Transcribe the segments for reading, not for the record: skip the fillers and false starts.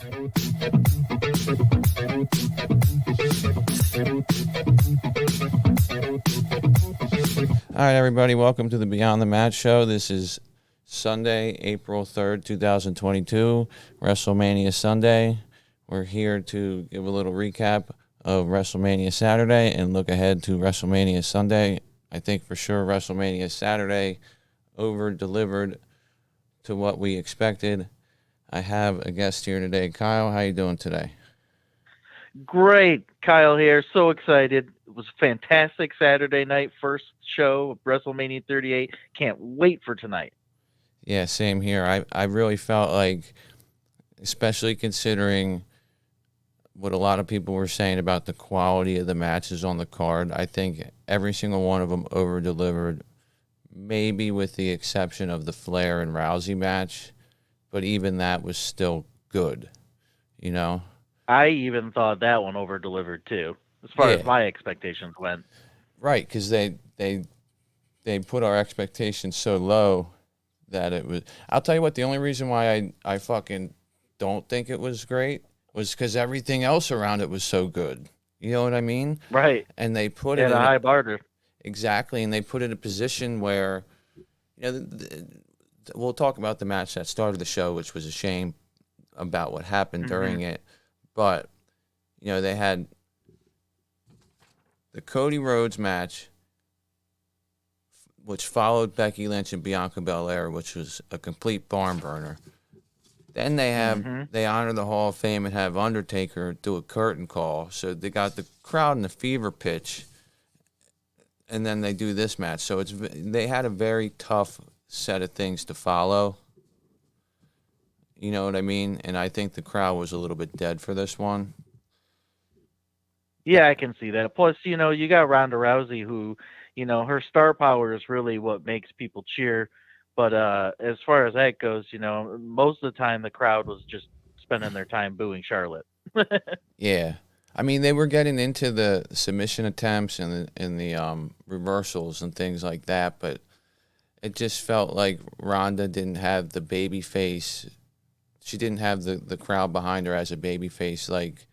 All right, everybody, welcome to the Beyond the Match show. This is Sunday, April 3rd, 2022, Wrestlemania Sunday. We're here to give a little recap of Wrestlemania Saturday and look ahead to Wrestlemania Sunday. I think for sure Wrestlemania Saturday over-delivered to what we expected. I have a guest here today. Kyle, how you doing today? Great. Kyle here. So excited. It was a fantastic Saturday night first show of WrestleMania 38. Can't wait for tonight. Yeah, same here. I really felt like, especially considering what a lot of people were saying about the quality of the matches on the card, I think every single one of them over-delivered, maybe with the exception of the Flair and Rousey match, but even that was still good, you know? I even thought that one over-delivered too, as far as my expectations went. Right, because they put our expectations so low that it was... I'll tell you what, the only reason why I fucking don't think it was great was because everything else around it was so good. You know what I mean? Right. And they put it in a high bar. Exactly, and they put it in a position where, you know, we'll talk about the match that started the show, which was a shame about what happened during it. But, you know, they had the Cody Rhodes match, which followed Becky Lynch and Bianca Belair, which was a complete barn burner. Then they have they honor the Hall of Fame and have Undertaker do a curtain call. So they got the crowd in the fever pitch, and then they do this match. So they had a very tough set of things to follow. You know what I mean? And I think the crowd was a little bit dead for this one. Yeah, I can see that. Plus, you know, you got Ronda Rousey who, you know, her star power is really what makes people cheer. But as far as that goes, you know, most of the time the crowd was just spending their time booing Charlotte. Yeah. I mean, they were getting into the submission attempts and the reversals and things like that, but it just felt like Ronda didn't have the baby face. She didn't have the crowd behind her as a baby face like,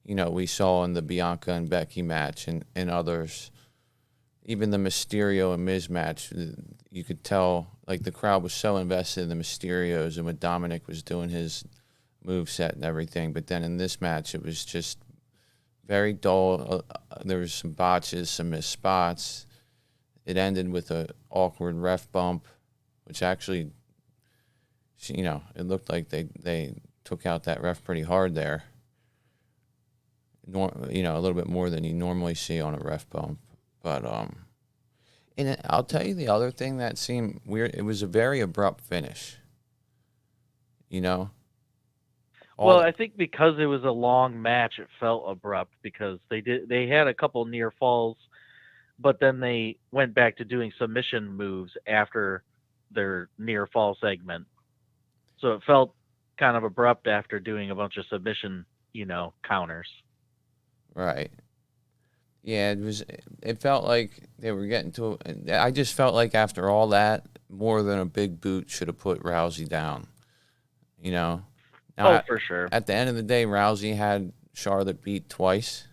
you know, we saw in the Bianca and Becky match and others. Even the Mysterio and Miz match, you could tell, like, the crowd was so invested in the Mysterios and when Dominic was doing his moveset and everything. But then in this match, it was just very dull. There was some botches, some missed spots. It ended with an awkward ref bump, which actually, you know, it looked like they took out that ref pretty hard there. You know, a little bit more than you normally see on a ref bump. But, and I'll tell you the other thing that seemed weird. It was a very abrupt finish. You know? Well, I think because it was a long match, it felt abrupt because they had a couple near falls, but then they went back to doing submission moves after their near fall segment. So it felt kind of abrupt after doing a bunch of submission, you know, counters. Right. Yeah, it felt like they were getting to I just felt like after all that, more than a big boot should have put Rousey down. You know? Now, for sure. At the end of the day, Rousey had Charlotte beat twice.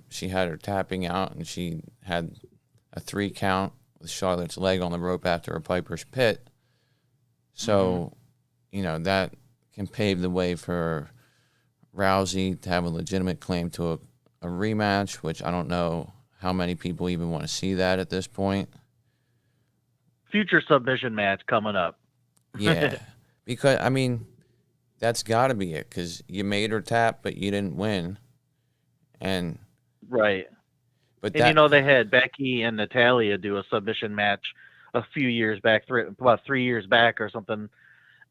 She had her tapping out, and she had a 3 count with Charlotte's leg on the rope after a Piper's Pit. So, you know, that can pave the way for Rousey to have a legitimate claim to a rematch, which I don't know how many people even want to see that at this point. Future submission match coming up. Yeah, because, I mean, that's got to be it, because you made her tap, but you didn't win. And right. But you know, they had Becky and Natalya do a submission match a few years back, about 3 years back or something.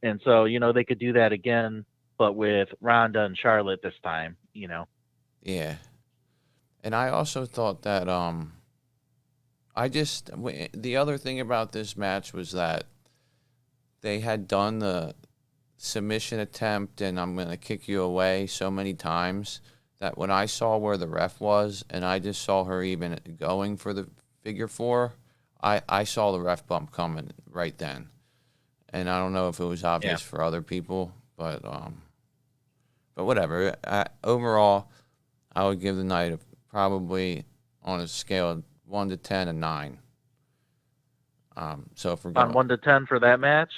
And so, you know, they could do that again, but with Ronda and Charlotte this time, you know. Yeah. And I also thought that the other thing about this match was that they had done the submission attempt and I'm going to kick you away so many times that when I saw where the ref was and I just saw her even going for the figure 4, I saw the ref bump coming right then. And I don't know if it was obvious for other people, but whatever. Overall, I would give the night probably on a scale of 1 to 10, a 9. So if we're On going 1 to 10 for that match.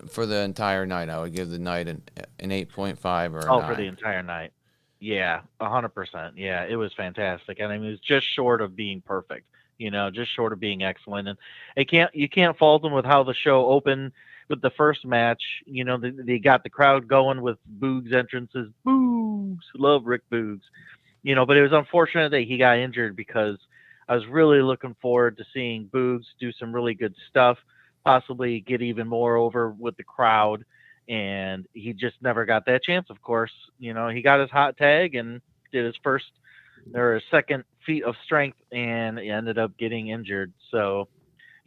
for the entire night, I would give the night an 8.5 or a Oh, for the 9. entire night. Yeah, 100%. Yeah, it was fantastic. And I mean, it was just short of being perfect. Just short of being excellent. And you can't fault them with how the show opened with the first match. They got the crowd going with Boog's entrances. Boogs, love Rick Boogs. But it was unfortunate that he got injured because I was really looking forward to seeing Boogs do some really good stuff, possibly get even more over with the crowd. And he just never got that chance, of course. He got his hot tag and did his first or his second feat of strength, and he ended up getting injured. So,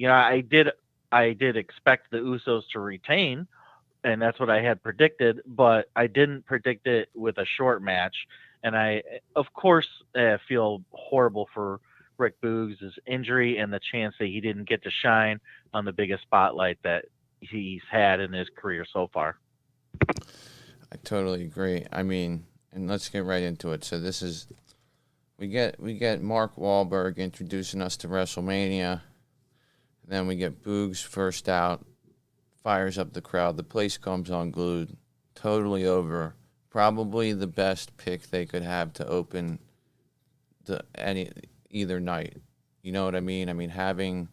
I did expect the Usos to retain, and that's what I had predicted, but I didn't predict it with a short match. And I, of course, feel horrible for Rick Boogs' injury and the chance that he didn't get to shine on the biggest spotlight that he's had in his career so far. I totally agree. I mean, and let's get right into it. So we get Mark Wahlberg introducing us to WrestleMania. Then we get Boogs first out, fires up the crowd. The place comes unglued, totally over. Probably the best pick they could have to open either night. You know what I mean? I mean, having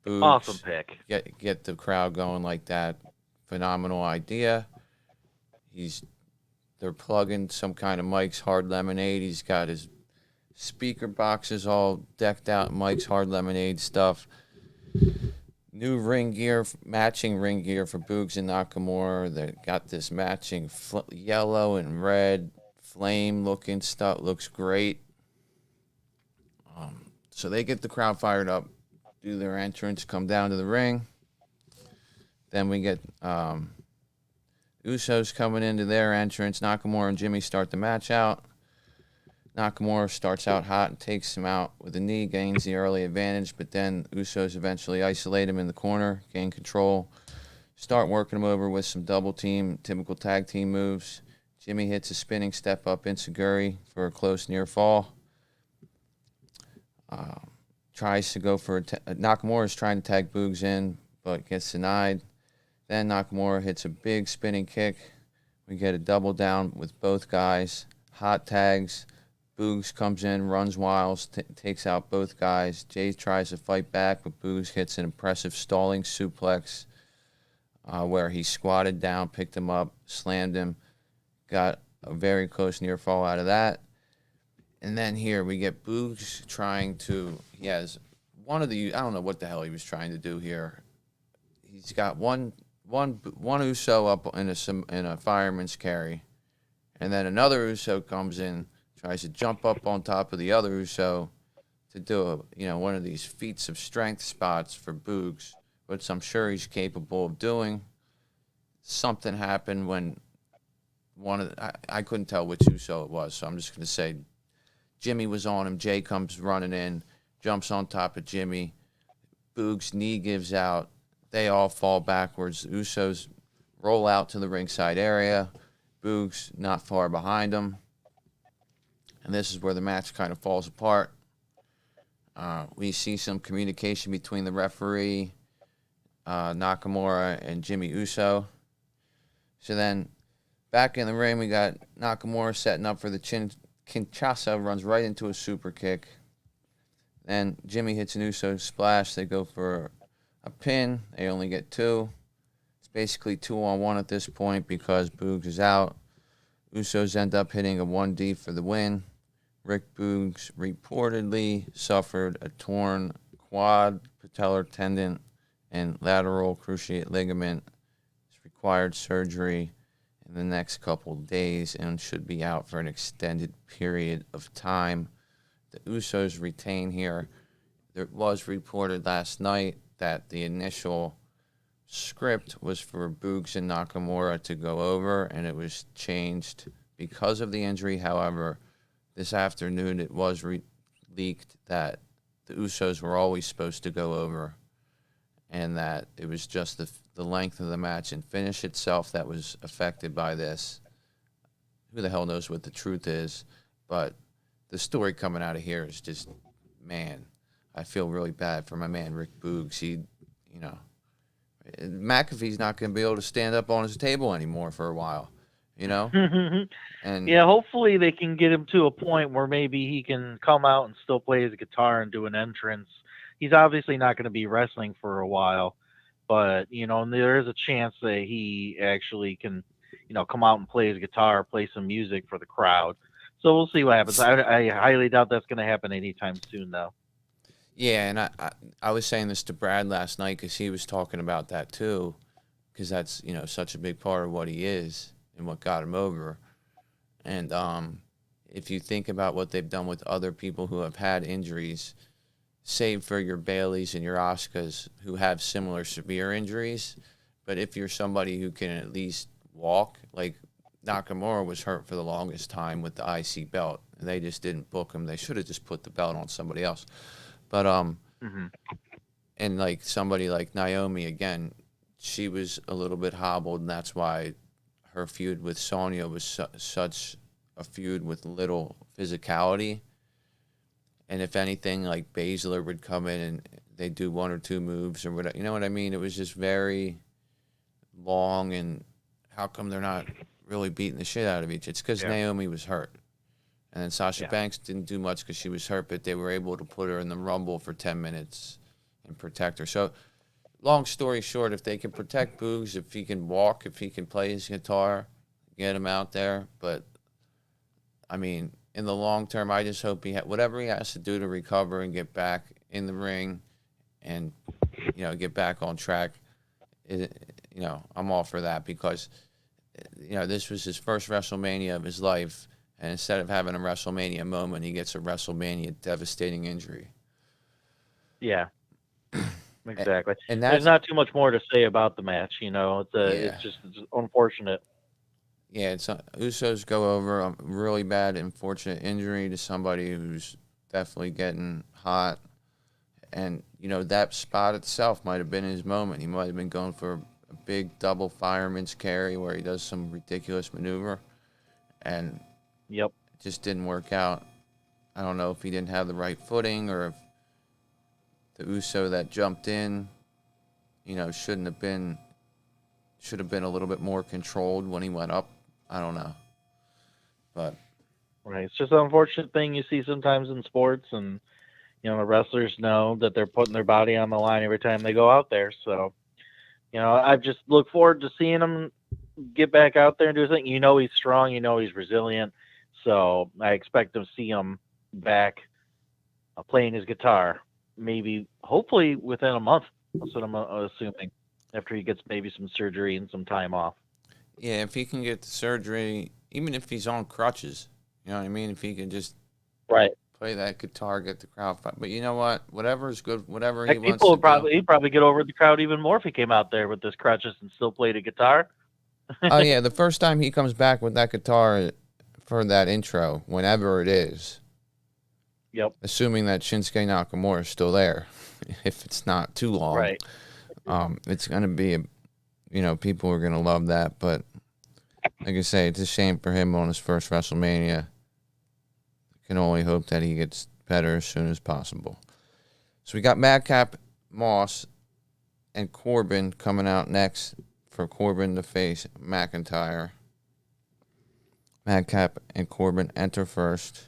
Boogs Awesome pick. get the crowd going like that, phenomenal idea. They're plugging some kind of Mike's Hard Lemonade. He's got his speaker boxes all decked out, Mike's Hard Lemonade stuff. New ring gear, matching ring gear for Boogs and Nakamura. They got this matching yellow and red flame-looking stuff. Looks great. So they get the crowd fired up, do their entrance, come down to the ring. Then we get Usos coming into their entrance. Nakamura and Jimmy start the match out. Nakamura starts out hot and takes him out with a knee, gains the early advantage, but then Usos eventually isolate him in the corner, gain control, start working him over with some double team, typical tag team moves. Jimmy hits a spinning step up enziguri for a close near fall. Tries to go for Nakamura is trying to tag Boogs in, but gets denied. Then Nakamura hits a big spinning kick. We get a double down with both guys. Hot tags. Boogs comes in, runs wild, takes out both guys. Jay tries to fight back, but Boogs hits an impressive stalling suplex where he squatted down, picked him up, slammed him, got a very close near fall out of that. And then here we get Boogs he has I don't know what the hell he was trying to do here. He's got one Uso up in a fireman's carry, and then another Uso comes in, tries to jump up on top of the other Uso to do one of these feats of strength spots for Boogs, which I'm sure he's capable of doing. Something happened when I couldn't tell which Uso it was, so I'm just going to say Jimmy was on him. Jay comes running in, jumps on top of Jimmy. Boogs' knee gives out. They all fall backwards. The Usos roll out to the ringside area. Boogs not far behind them. And this is where the match kind of falls apart. We see some communication between the referee, Nakamura, and Jimmy Uso. So then, back in the ring, we got Nakamura setting up for the Kinshasa, runs right into a super kick. Then Jimmy hits an Uso splash. They go for a pin. They only get 2. It's basically 2-on-1 at this point because Boogs is out. Usos end up hitting a 1D for the win. Rick Boogs reportedly suffered a torn quad, patellar tendon, and lateral cruciate ligament. It's required surgery in the next couple days and should be out for an extended period of time. The Usos retain here. There was reported last night that the initial script was for Boogs and Nakamura to go over, and it was changed because of the injury. However, this afternoon it was leaked that the Usos were always supposed to go over, and that it was just the length of the match and finish itself that was affected by this. Who the hell knows what the truth is, but the story coming out of here is just, man, I feel really bad for my man Rick Boogs. McAfee's not going to be able to stand up on his table anymore for a while, And yeah, hopefully they can get him to a point where maybe he can come out and still play his guitar and do an entrance. He's obviously not going to be wrestling for a while, but there is a chance that he actually can, come out and play his guitar, play some music for the crowd. So we'll see what happens. I highly doubt that's going to happen anytime soon, though. yeah, and I was saying this to Brad last night because he was talking about that too, because that's such a big part of what he is and what got him over. And if you think about what they've done with other people who have had injuries, save for your Baileys and your Asukas who have similar severe injuries, but if you're somebody who can at least walk, like Nakamura was hurt for the longest time with the IC belt, and they just didn't book him. They should have just put the belt on somebody else. But and like somebody like Naomi, again, she was a little bit hobbled, and that's why her feud with Sonya was such a feud with little physicality. And if anything, like Baszler would come in and they do one or two moves or whatever. You know what I mean? It was just very long, and how come they're not really beating the shit out of each? It's because Naomi was hurt. And then Sasha Banks didn't do much because she was hurt, but they were able to put her in the Rumble for 10 minutes and protect her. So, long story short, if they can protect Boogs, if he can walk, if he can play his guitar, get him out there. But, I mean, in the long term, I just hope whatever he has to do to recover and get back in the ring and, get back on track. I'm all for that because, this was his first WrestleMania of his life. And instead of having a WrestleMania moment, he gets a WrestleMania devastating injury. Yeah, exactly. And there's not too much more to say about the match. It's just unfortunate. Yeah, Usos go over a really bad, unfortunate injury to somebody who's definitely getting hot. And, that spot itself might have been his moment. He might have been going for a big double fireman's carry where he does some ridiculous maneuver. And it just didn't work out. I don't know if he didn't have the right footing or if the Uso that jumped in, should have been a little bit more controlled when he went up. I don't know. But right, it's just an unfortunate thing you see sometimes in sports, and the wrestlers know that they're putting their body on the line every time they go out there. So, I just look forward to seeing him get back out there and do his thing. He's strong. He's resilient. So I expect to see him back playing his guitar, maybe, hopefully, within a month. That's what I'm assuming, after he gets maybe some surgery and some time off. Yeah, if he can get the surgery, even if he's on crutches, you know what I mean? If he can just play that guitar, get the crowd fight. But you know what? Whatever is good, whatever he wants to do. He'd probably get over the crowd even more if he came out there with his crutches and still played a guitar. Oh, yeah, the first time he comes back with that guitar for that intro, whenever it is. Yep. Assuming that Shinsuke Nakamura is still there, if it's not too long. Right. It's going to be, people are going to love that. But like I say, it's a shame for him on his first WrestleMania. Can only hope that he gets better as soon as possible. So we got Madcap Moss and Corbin coming out next for Corbin to face McIntyre. Madcap and Corbin enter first.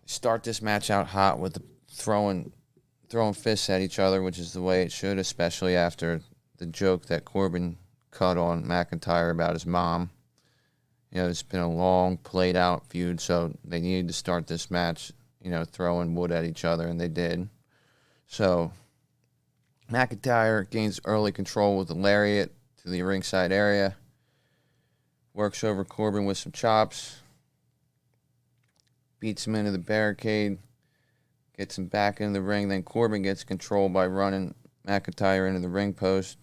Start this match out hot with throwing fists at each other, which is the way it should, especially after the joke that Corbin cut on McIntyre about his mom. It's been a long, played-out feud, so they needed to start this match, throwing wood at each other, and they did. So McIntyre gains early control with a lariat to the ringside area. Works over Corbin with some chops. Beats him into the barricade. Gets him back into the ring. Then Corbin gets control by running McIntyre into the ring post.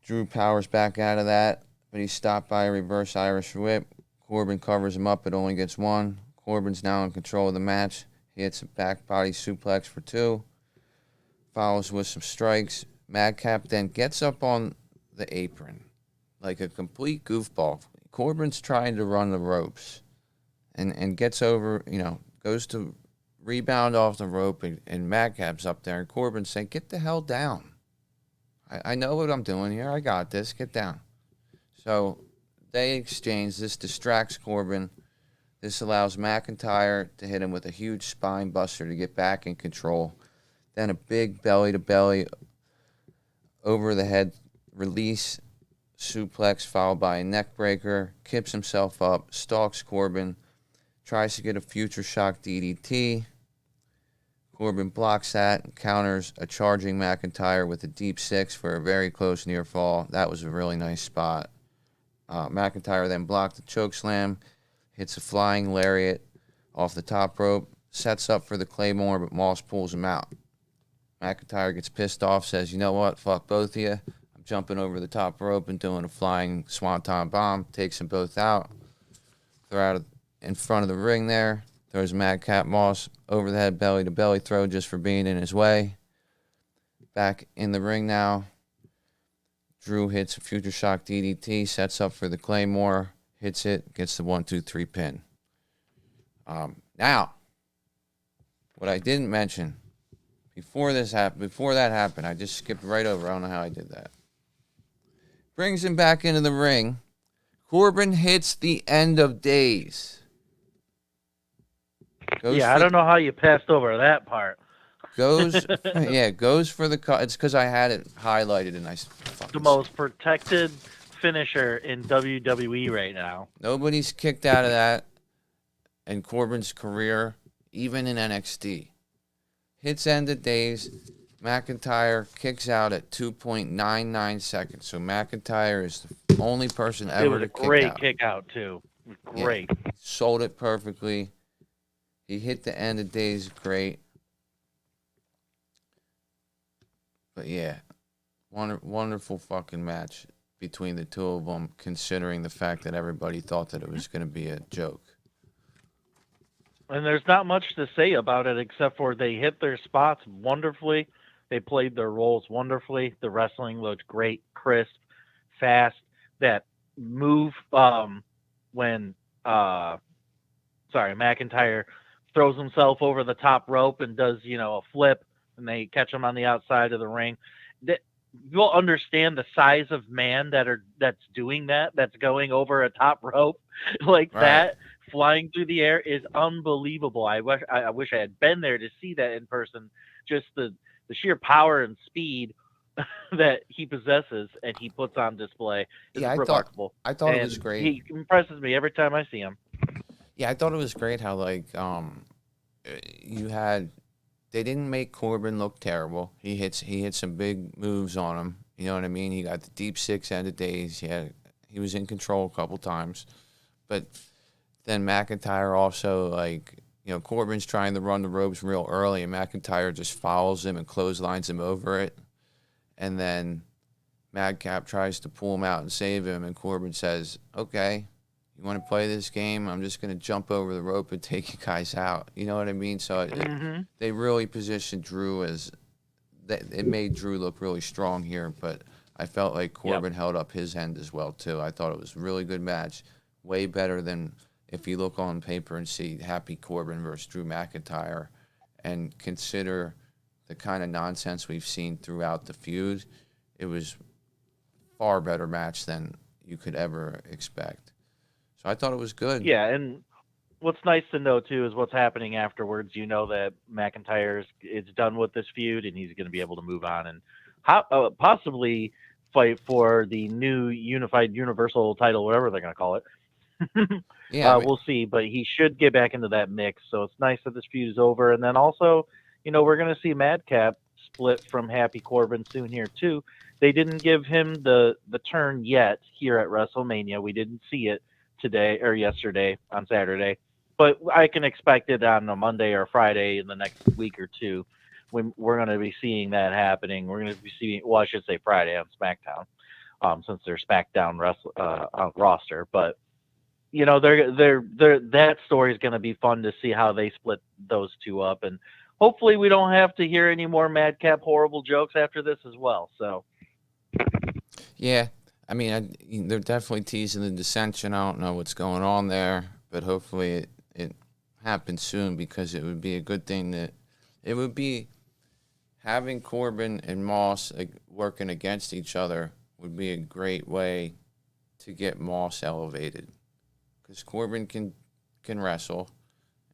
Drew powers back out of that, but he's stopped by a reverse Irish whip. Corbin covers him up, but only gets one. Corbin's now in control of the match. He hits a back body suplex for two. follows with some strikes. Madcap then gets up on the apron like a complete goofball. Corbin's trying to run the ropes and gets over, goes to rebound off the rope, and Madcap's up there, and Corbin's saying, "Get the hell down. I know what I'm doing here. I got this. Get down." So they exchange. This distracts Corbin. This allows McIntyre to hit him with a huge spine buster to get back in control. Then a big belly-to-belly over the head release suplex followed by a neck breaker. Kips himself up, stalks Corbin, tries to get a future shock DDT. Corbin blocks that and counters a charging McIntyre with a deep six for a very close near fall. That was a really nice spot. McIntyre then blocked the chokeslam, hits a flying lariat off the top rope, sets up for the Claymore, but Moss pulls him out. McIntyre gets pissed off, says, "You know what? Fuck both of you. I'm jumping over the top rope and doing a flying swanton bomb." Takes them both out. They're out in front of the ring there. Throws Madcap Moss over the head, belly-to-belly throw just for being in his way. Back in the ring now. Drew hits a future shock DDT, sets up for the Claymore, hits it, gets the 1-2-3 pin. Now, what I didn't mention before that happened, I just skipped right over. I don't know how I did that. Brings him back into the ring. Corbin hits the end of days. I don't know how you passed over that part. Goes for the cut. It's because I had it highlighted and the most protected finisher in WWE right now. Nobody's kicked out of that in Corbin's career, even in NXT. Hits end of days. McIntyre kicks out at 2.99 seconds. So McIntyre is the only person ever to kick out. It was a great kick out, too. Great. Yeah, sold it perfectly. He hit the end of days great. But yeah, wonderful fucking match between the two of them, considering the fact that everybody thought that it was going to be a joke. And there's not much to say about it except for they hit their spots wonderfully. They played their roles wonderfully. The wrestling looked great, crisp, fast. That move when McIntyre throws himself over the top rope and does, a flip, and they catch him on the outside of the ring. You'll understand the size of man that's doing that, that's going over a top rope like right. That, flying through the air is unbelievable. I wish I had been there to see that in person. Just the sheer power and speed that he possesses and he puts on display is remarkable. I thought it was great. He impresses me every time I see him. Yeah, I thought it was great how they didn't make Corbin look terrible. He hit some big moves on him. You know what I mean? He got the deep six end of days. He was in control a couple times. But then McIntyre also, Corbin's trying to run the ropes real early, and McIntyre just follows him and clotheslines him over it. And then Madcap tries to pull him out and save him, and Corbin says, "Okay, you want to play this game? I'm just going to jump over the rope and take you guys out." You know what I mean? So they really positioned Drew it made Drew look really strong here, but I felt like Corbin held up his end as well, too. I thought it was a really good match, way better than if you look on paper and see Happy Corbin versus Drew McIntyre and consider the kind of nonsense we've seen throughout the feud. It was far better match than you could ever expect. So I thought it was good. Yeah, and what's nice to know, too, is what's happening afterwards. You know that McIntyre is done with this feud, and he's going to be able to move on and possibly fight for the new Unified Universal title, whatever they're going to call it. We'll see, but he should get back into that mix. So it's nice that this feud is over. And then also, we're going to see Madcap split from Happy Corbin soon here, too. They didn't give him the turn yet here at WrestleMania. We didn't see it today or yesterday on Saturday, but I can expect it on a Monday or Friday in the next week or two when we're going to be seeing that happening. We're going to be seeing, I should say Friday on SmackDown, since they're SmackDown roster. But they're that story is going to be fun to see how they split those two up, and hopefully we don't have to hear any more madcap horrible jokes after this as well. So Yeah, I mean, they're definitely teasing the dissension. I don't know what's going on there, but hopefully it happens soon, because it would be a good thing that it would be having Corbin and Moss working against each other would be a great way to get Moss elevated, because Corbin can wrestle,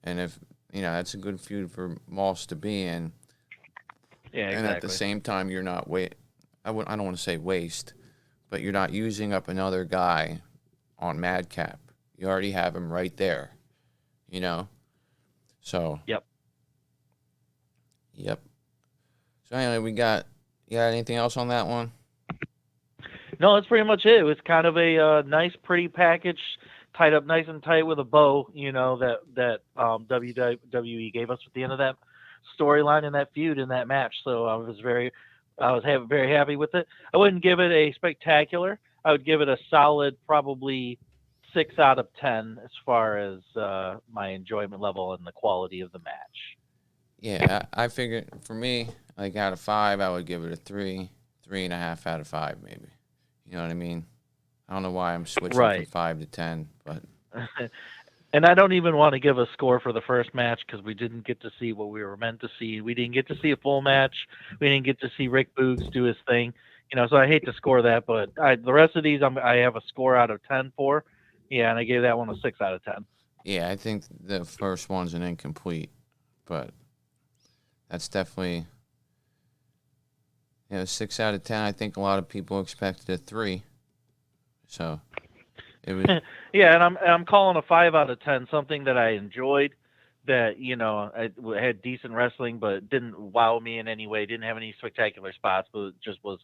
and if that's a good feud for Moss to be in. yeah, exactly. And at the same time, you're not I don't want to say waste, but you're not using up another guy on Madcap. You already have him right there, So. Yep. So anyway, you got anything else on that one? No, that's pretty much it. It was kind of a nice, pretty package, tied up nice and tight with a bow. That WWE gave us at the end of that storyline and that feud in that match. So very happy with it. I wouldn't give it a spectacular. I would give it a solid, probably 6 out of 10 as far as my enjoyment level and the quality of the match. Yeah, I figured for me, like out of 5, I would give it a 3.5 out of 5, maybe. You know what I mean? I don't know why I'm switching from 5 to 10, but. And I don't even want to give a score for the first match, because we didn't get to see what we were meant to see. We didn't get to see a full match. We didn't get to see Rick Boogs do his thing. So I hate to score that, but the rest of these I have a score out of 10 for. Yeah, and I gave that one a 6 out of 10. Yeah, I think the first one's an incomplete, but that's definitely 6 out of 10. I think a lot of people expected a 3, so it was. Yeah, and I'm calling a 5 out of 10, something that I enjoyed, that I had decent wrestling, but didn't wow me in any way. Didn't have any spectacular spots, but it just was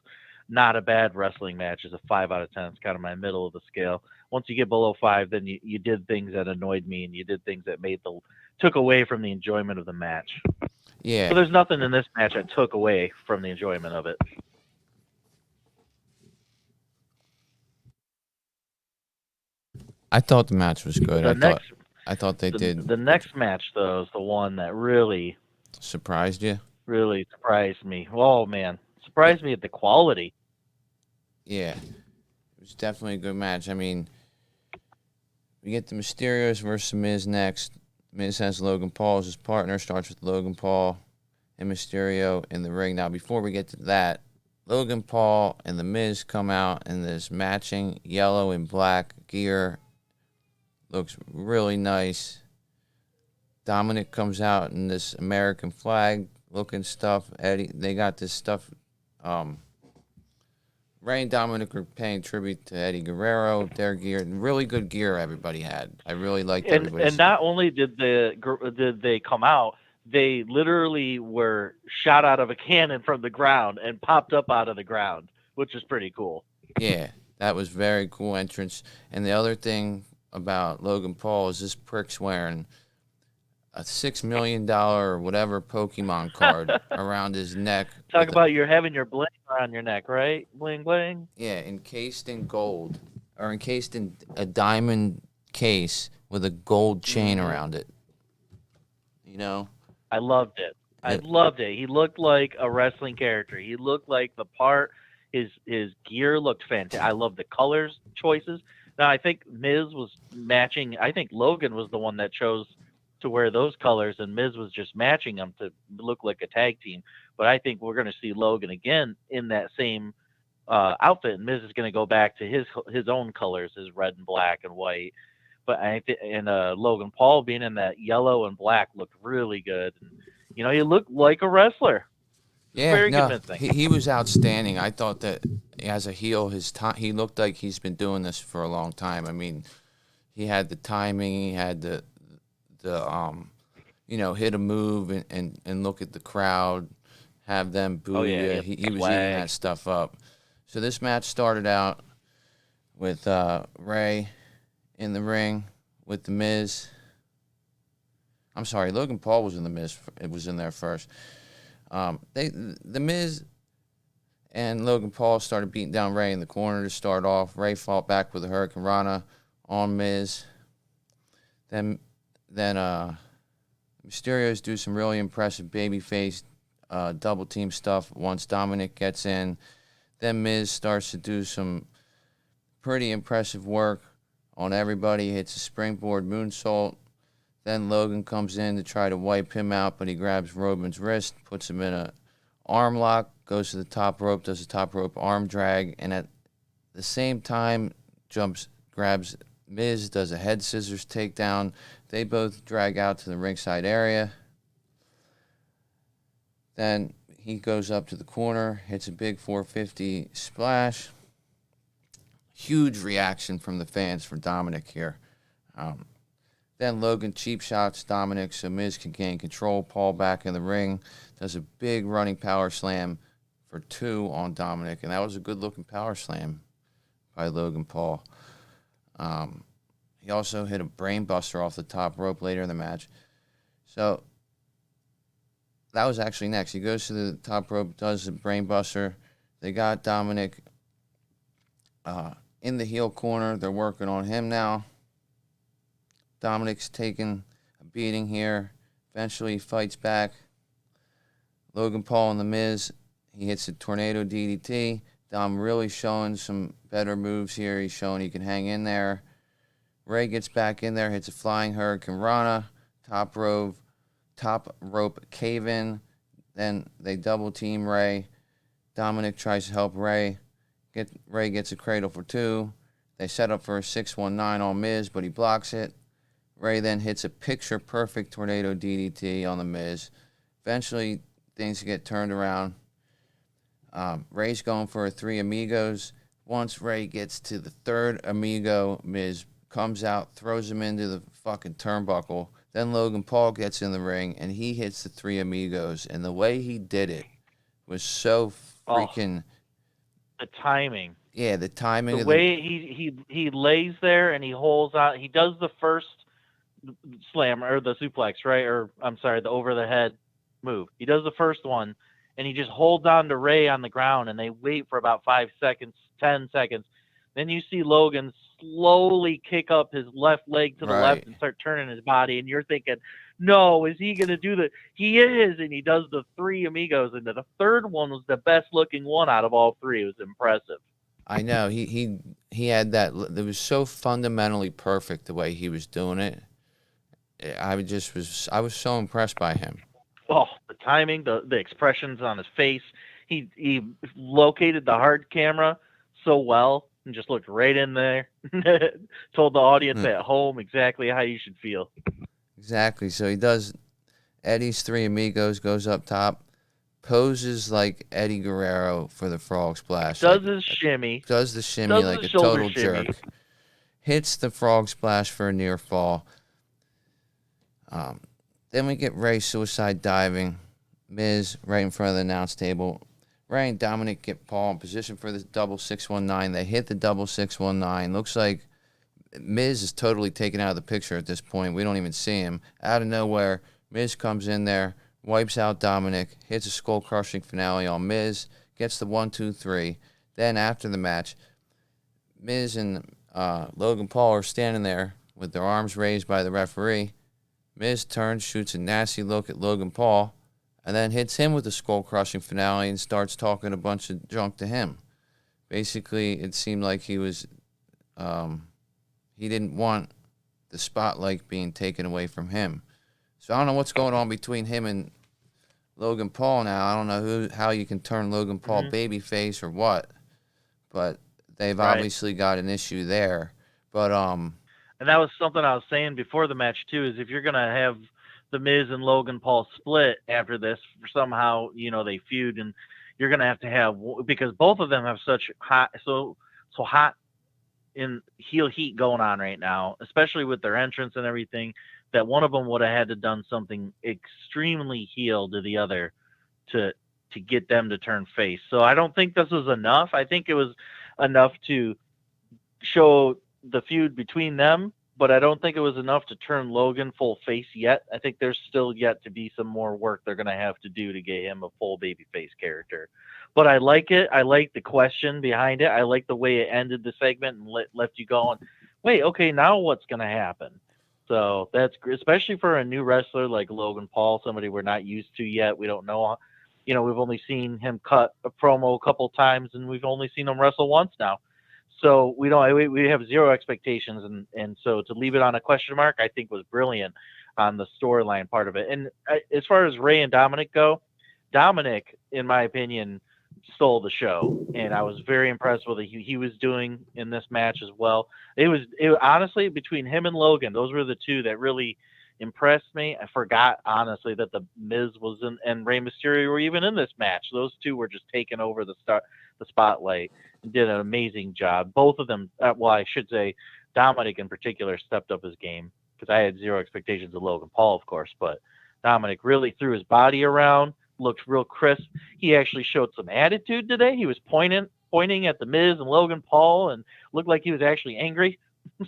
not a bad wrestling match. It's a 5 out of 10. It's kind of my middle of the scale. Once you get below 5, then you did things that annoyed me, and you did things that took away from the enjoyment of the match. Yeah. So there's nothing in this match that took away from the enjoyment of it. I thought the match was good. I thought they did. The next match, though, is the one that really surprised you. Really surprised me. Oh man, surprised me at the quality. Yeah, it was definitely a good match. I mean, we get the Mysterios versus the Miz next. Miz has Logan Paul as his partner. Starts with Logan Paul and Mysterio in the ring. Now, before we get to that, Logan Paul and the Miz come out in this matching yellow and black gear. Looks really nice. Dominic comes out in this American flag looking stuff. Eddie, they got this stuff. Ray and Dominic were paying tribute to Eddie Guerrero. Their gear, really good gear everybody had. I really liked everybody. And not only did they come out, they literally were shot out of a cannon from the ground and popped up out of the ground, which is pretty cool. Yeah, that was very cool entrance. And the other thing about Logan Paul is this prick's wearing a $6 million or whatever Pokemon card around his neck. Talk about you're having your bling around your neck, right? Bling, bling. Yeah, encased in gold, or encased in a diamond case with a gold chain around it. I loved it. I loved it. He looked like a wrestling character. He looked like the part. His gear looked fantastic. I love the colors choices. Now, I think Miz was matching. I think Logan was the one that chose to wear those colors, and Miz was just matching them to look like a tag team. But I think we're going to see Logan again in that same outfit, and Miz is going to go back to his own colors, his red and black and white. But Logan Paul being in that yellow and black looked really good. And, he looked like a wrestler. Yeah, very convincing. He was outstanding. I thought that as a heel, he looked like he's been doing this for a long time. I mean, he had the timing, he had the hit a move and look at the crowd, have them boo you. He was eating that stuff up. So this match started out with Ray in the ring with the Miz. I'm sorry, Logan Paul was in the Miz. It was in there first. The Miz and Logan Paul started beating down Ray in the corner to start off. Ray fought back with a Hurricane Rana on Miz. Then Mysterios do some really impressive babyface double team stuff once Dominic gets in. Then Miz starts to do some pretty impressive work on everybody. He hits a springboard moonsault. Then Logan comes in to try to wipe him out, but he grabs Roman's wrist, puts him in a arm lock, goes to the top rope, does a top rope arm drag, and at the same time grabs Miz, does a head scissors takedown. They both drag out to the ringside area. Then he goes up to the corner, hits a big 450 splash. Huge reaction from the fans for Dominic here. Then Logan cheap shots Dominic so Miz can gain control. Paul back in the ring, does a big running power slam for 2 on Dominic, and that was a good-looking power slam by Logan Paul. He also hit a brain buster off the top rope later in the match. So that was actually next. He goes to the top rope, does a brain buster. They got Dominic in the heel corner. They're working on him now. Dominic's taking a beating here. Eventually he fights back. Logan Paul and The Miz, he hits a tornado DDT. Dom really showing some better moves here. He's showing he can hang in there. Ray gets back in there, hits a flying Hurricane Rana. Top rope cave-in. Then they double team Ray. Dominic tries to help Ray. Ray gets a cradle for 2. They set up for a 619 on Miz, but he blocks it. Ray then hits a picture-perfect tornado DDT on The Miz. Eventually, things get turned around. Ray's going for a 3 amigos. Once Ray gets to the 3rd amigo, Miz comes out, throws him into the fucking turnbuckle. Then Logan Paul gets in the ring, and he hits the 3 amigos. And the way he did it was so freaking... the timing. Yeah, the timing. The way he lays there and he holds out. He does the first slam or the suplex, right? Or I'm sorry, the over the head move. He does the first one, and he just holds on to Ray on the ground, and they wait for about 5 seconds, 10 seconds. Then you see Logan slowly kick up his left leg to the left and start turning his body, and you're thinking, no, is he going to do that? He is, and he does the 3 amigos, and the 3rd one was the best looking one out of all 3. It was impressive. I know. He had that. It was so fundamentally perfect the way he was doing it. I was so impressed by him. Oh, the timing, the expressions on his face. He located the hard camera so well and just looked right in there. Told the audience at home exactly how you should feel. Exactly. So he does Eddie's 3 amigos, goes up top, poses like Eddie Guerrero for the frog splash. Does his shimmy. Does the shimmy like a total jerk. Hits the frog splash for a near fall. Then we get Ray suicide diving. Miz right in front of the announce table. Ray and Dominic get Paul in position for the double 619. They hit the double 619. Looks like Miz is totally taken out of the picture at this point. We don't even see him. Out of nowhere, Miz comes in there, wipes out Dominic, hits a skull-crushing finale on Miz, gets the 1-2-3. Then after the match, Miz and Logan Paul are standing there with their arms raised by the referee. Miz turns, shoots a nasty look at Logan Paul, and then hits him with a skull-crushing finale and starts talking a bunch of junk to him. Basically, it seemed like he was, he didn't want the spotlight being taken away from him. So I don't know what's going on between him and Logan Paul now. I don't know how you can turn Logan Paul babyface or what, but they've obviously got an issue there. But and that was something I was saying before the match too. Is if you're gonna have the Miz and Logan Paul split after this, somehow they feud, and you're gonna have because both of them have such hot in heel heat going on right now, especially with their entrance and everything, that one of them would have had to done something extremely heel to the other to get them to turn face. So I don't think this was enough. I think it was enough to show the feud between them, but I don't think it was enough to turn Logan full face yet. I think there's still yet to be some more work they're going to have to do to get him a full babyface character. But I like it. I like the question behind it. I like the way it ended the segment and left you going, wait, okay, now what's going to happen? So that's especially for a new wrestler like Logan Paul, somebody we're not used to yet. We don't know. We've only seen him cut a promo a couple times, and we've only seen him wrestle once now. So we have zero expectations, and so to leave it on a question mark, I think was brilliant on the storyline part of it. And as far as Ray and Dominic go, Dominic, in my opinion, stole the show, and I was very impressed with what he was doing in this match as well. It honestly, between him and Logan, those were the two that really impressed me. I forgot honestly that the Miz was in and Rey Mysterio were even in this match. Those two were just taking over the spotlight and did an amazing job. Both of them, well, I should say Dominic in particular stepped up his game because I had zero expectations of Logan Paul, of course, but Dominic really threw his body around, looked real crisp. He actually showed some attitude today. He was pointing at the Miz and Logan Paul and looked like he was actually angry.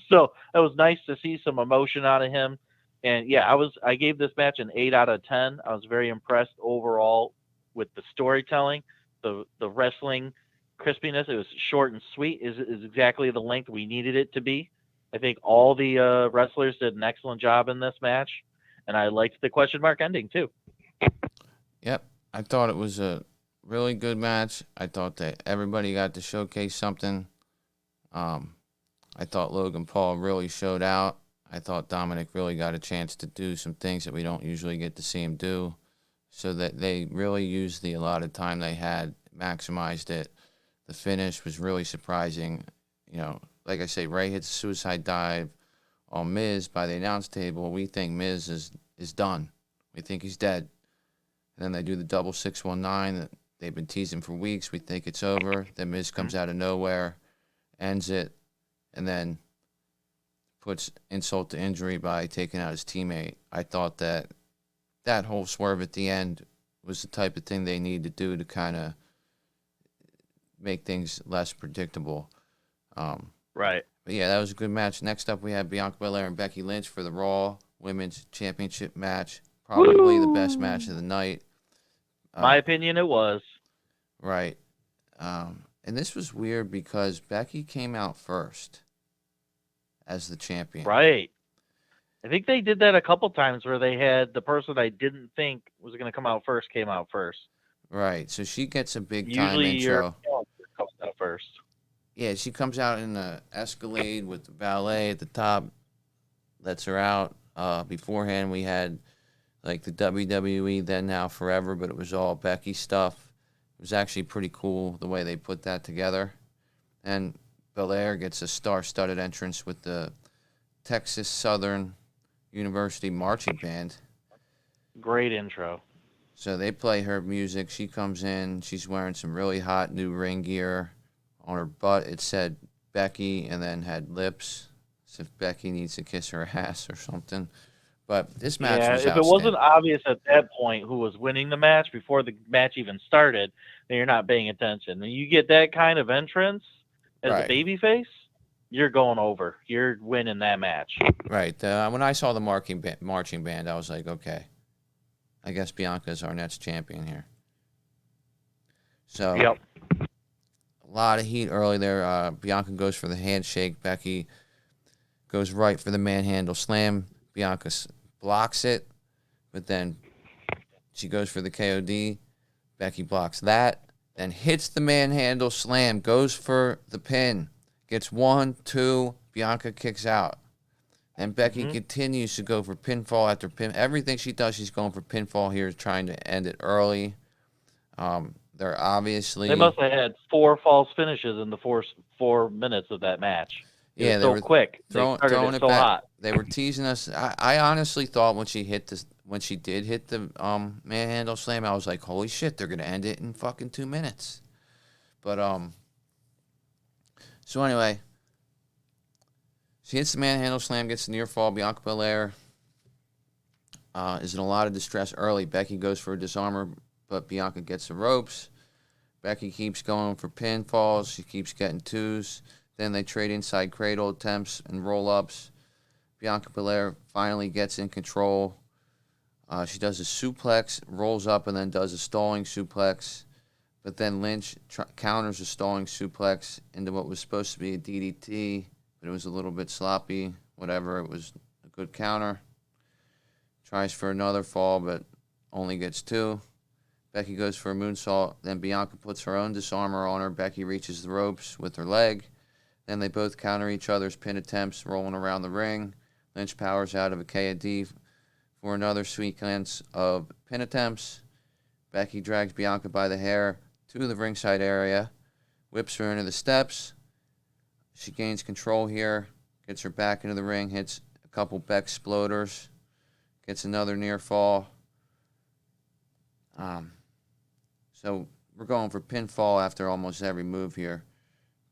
So it was nice to see some emotion out of him. And yeah, I gave this match an 8 out of 10. I was very impressed overall with the storytelling, the wrestling crispiness. It was short and sweet. Is exactly the length we needed it to be. I think all the wrestlers did an excellent job in this match, and I liked the question mark ending too. Yep, I thought it was a really good match. I thought that everybody got to showcase something. I thought Logan Paul really showed out. I thought Dominic really got a chance to do some things that we don't usually get to see him do, so that they really used the allotted time they had, maximized it. The finish was really surprising. Like I say, Ray hits a suicide dive on Miz by the announce table. We think Miz is done. We think he's dead. And then they do the double 619 that they've been teasing for weeks. We think it's over. Then Miz comes out of nowhere, ends it, and then puts insult to injury by taking out his teammate. I thought that whole swerve at the end was the type of thing they need to do to kind of make things less predictable. Right. But yeah, that was a good match. Next up, we have Bianca Belair and Becky Lynch for the Raw Women's Championship match. Probably the best match of the night. My opinion, it was. Right. And this was weird because Becky came out first as the champion. Right. I think they did that a couple times where they had the person I didn't think was going to come out first came out first. Right. So she gets a big time Usually intro. Your comes out first. Yeah, she comes out in the Escalade with the ballet at the top. Lets her out. Beforehand, we had like the WWE Then Now Forever, but it was all Becky stuff. It was actually pretty cool the way they put that together. And Belair gets a star-studded entrance with the Texas Southern University Marching Band. Great intro. So they play her music. She comes in. She's wearing some really hot new ring gear. On her butt, it said Becky and then had lips, as if Becky needs to kiss her ass or something. But this match was if it wasn't obvious at that point who was winning the match before the match even started, then you're not paying attention. When you get that kind of entrance as a babyface, you're going over. You're winning that match. Right. When I saw the marching band, I was like, okay, I guess Bianca's our next champion here. So, yep. A lot of heat early there. Bianca goes for the handshake. Becky goes right for the manhandle slam. Bianca blocks it, but then she goes for the KOD. Becky blocks that, then hits the manhandle slam, goes for the pin, gets 1, 2, Bianca kicks out. And Becky continues to go for pinfall after pin. Everything she does, she's going for pinfall here, trying to end it early. They're obviously... They must have had 4 false finishes in the 4 minutes of that match. It was so quick. Throwing it so hot. They were teasing us. I honestly thought when she did hit the manhandle slam, I was like, holy shit, they're gonna end it in fucking 2 minutes. But so anyway, she hits the manhandle slam, gets the near fall. Bianca Belair is in a lot of distress early. Becky goes for a disarmer, but Bianca gets the ropes. Becky keeps going for pinfalls. She keeps getting 2s. Then they trade inside cradle attempts and roll-ups. Bianca Belair finally gets in control. She does a suplex, rolls up, and then does a stalling suplex. But then Lynch counters a stalling suplex into what was supposed to be a DDT, but it was a little bit sloppy. Whatever, it was a good counter. Tries for another fall, but only gets 2. Becky goes for a moonsault. Then Bianca puts her own disarmor on her. Becky reaches the ropes with her leg. Then they both counter each other's pin attempts, rolling around the ring. Lynch powers out of a KOD for another sequence of pin attempts. Becky drags Bianca by the hair to the ringside area, whips her into the steps. She gains control here, gets her back into the ring, hits a couple Beck exploders, gets another near fall. So we're going for pinfall after almost every move here.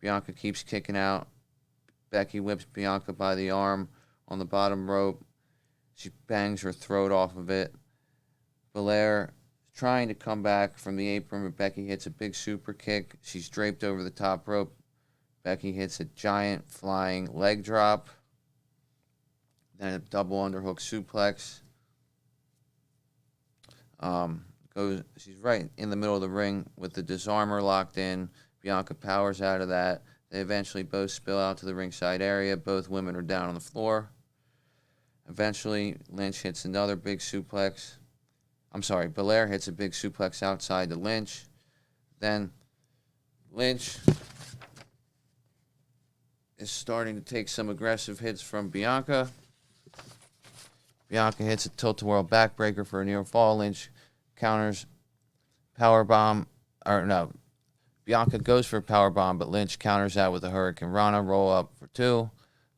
Bianca keeps kicking out. Becky whips Bianca by the arm on the bottom rope. She bangs her throat off of it. Belair trying to come back from the apron, but Becky hits a big super kick. She's draped over the top rope. Becky hits a giant flying leg drop. Then a double underhook suplex. She's right in the middle of the ring with the disarmor locked in. Bianca powers out of that. They eventually both spill out to the ringside area. Both women are down on the floor. Eventually, Lynch hits another big suplex. Belair hits a big suplex outside to Lynch. Then Lynch is starting to take some aggressive hits from Bianca. Bianca hits a tilt-a-whirl backbreaker for a near fall. Lynch counters powerbomb. Bianca goes for a powerbomb, but Lynch counters out with a Hurricane Rana roll-up for 2.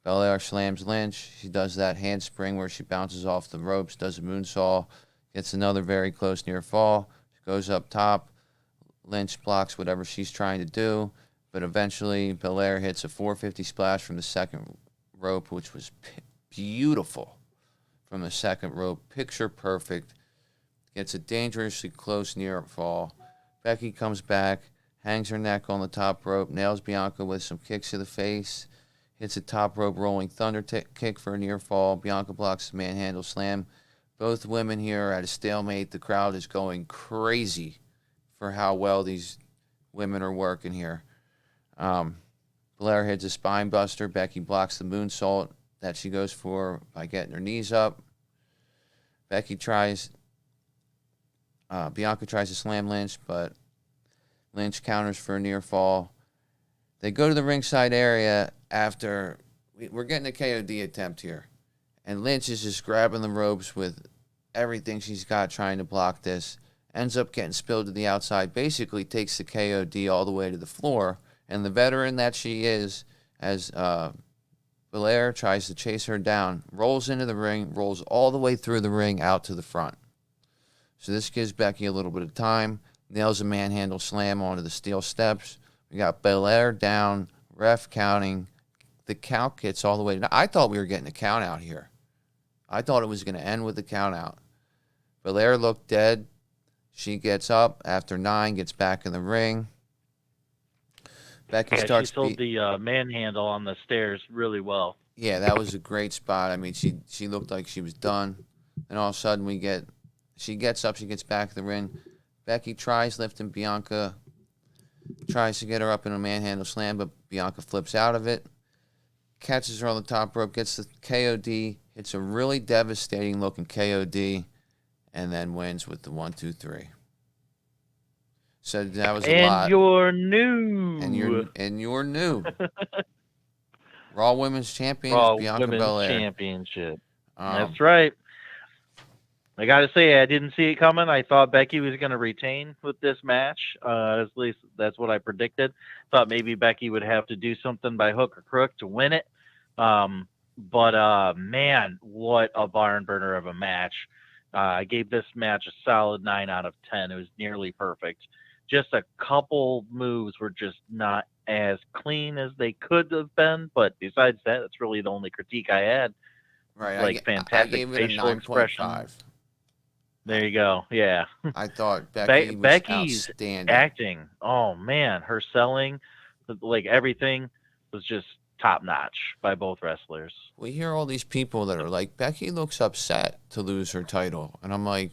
Belair slams Lynch. She does that handspring where she bounces off the ropes, does a moonsault, gets another very close near fall. She goes up top. Lynch blocks whatever she's trying to do, but eventually Belair hits a 450 splash from the second rope, which was beautiful from the second rope. Picture perfect. Gets a dangerously close near fall. Becky comes back, hangs her neck on the top rope, nails Bianca with some kicks to the face, hits a top rope rolling thunder kick for a near fall. Bianca blocks the manhandle slam. Both women here are at a stalemate. The crowd is going crazy for how well these women are working here. Belair hits a spine buster. Becky blocks the moonsault that she goes for by getting her knees up. Bianca tries to slam Lynch, but Lynch counters for a near fall. They go to the ringside area after we're getting a KOD attempt here. And Lynch is just grabbing the ropes with everything she's got trying to block this. Ends up getting spilled to the outside. Basically takes the KOD all the way to the floor. And the veteran that she is, as Belair tries to chase her down, rolls into the ring, rolls all the way through the ring out to the front. So this gives Becky a little bit of time. Nails a manhandle slam onto the steel steps. We got Belair down, ref counting. The count gets all the way. I thought we were getting a count out here. I thought it was going to end with the count out. Belair looked dead. She gets up after 9, gets back in the ring. Becky starts. She sold the manhandle on the stairs really well. Yeah, that was a great spot. I mean, she looked like she was done. And all of a sudden she gets up, she gets back in the ring. Becky tries lifting Bianca, tries to get her up in a manhandle slam, but Bianca flips out of it, catches her on the top rope, gets the KOD, hits a really devastating looking KOD, and then wins with the 1, 2, 3. So that was a lot. And you're new. And you're new. Raw Women's Champion Raw is Bianca Women's Belair. Championship. That's right. I got to say, I didn't see it coming. I thought Becky was going to retain with this match. At least that's what I predicted. Thought maybe Becky would have to do something by hook or crook to win it. But man, what a barn burner of a match. I gave this match a solid 9 out of 10. It was nearly perfect. Just a couple moves were just not as clean as they could have been. But besides that, that's really the only critique I had. Right. Fantastic I gave it facial a 9.5. expression. There you go. Yeah. I thought Becky was Becky's outstanding. acting. Oh man, her selling, everything was just top notch by both wrestlers. We hear all these people that are like, Becky looks upset to lose her title, and I'm like,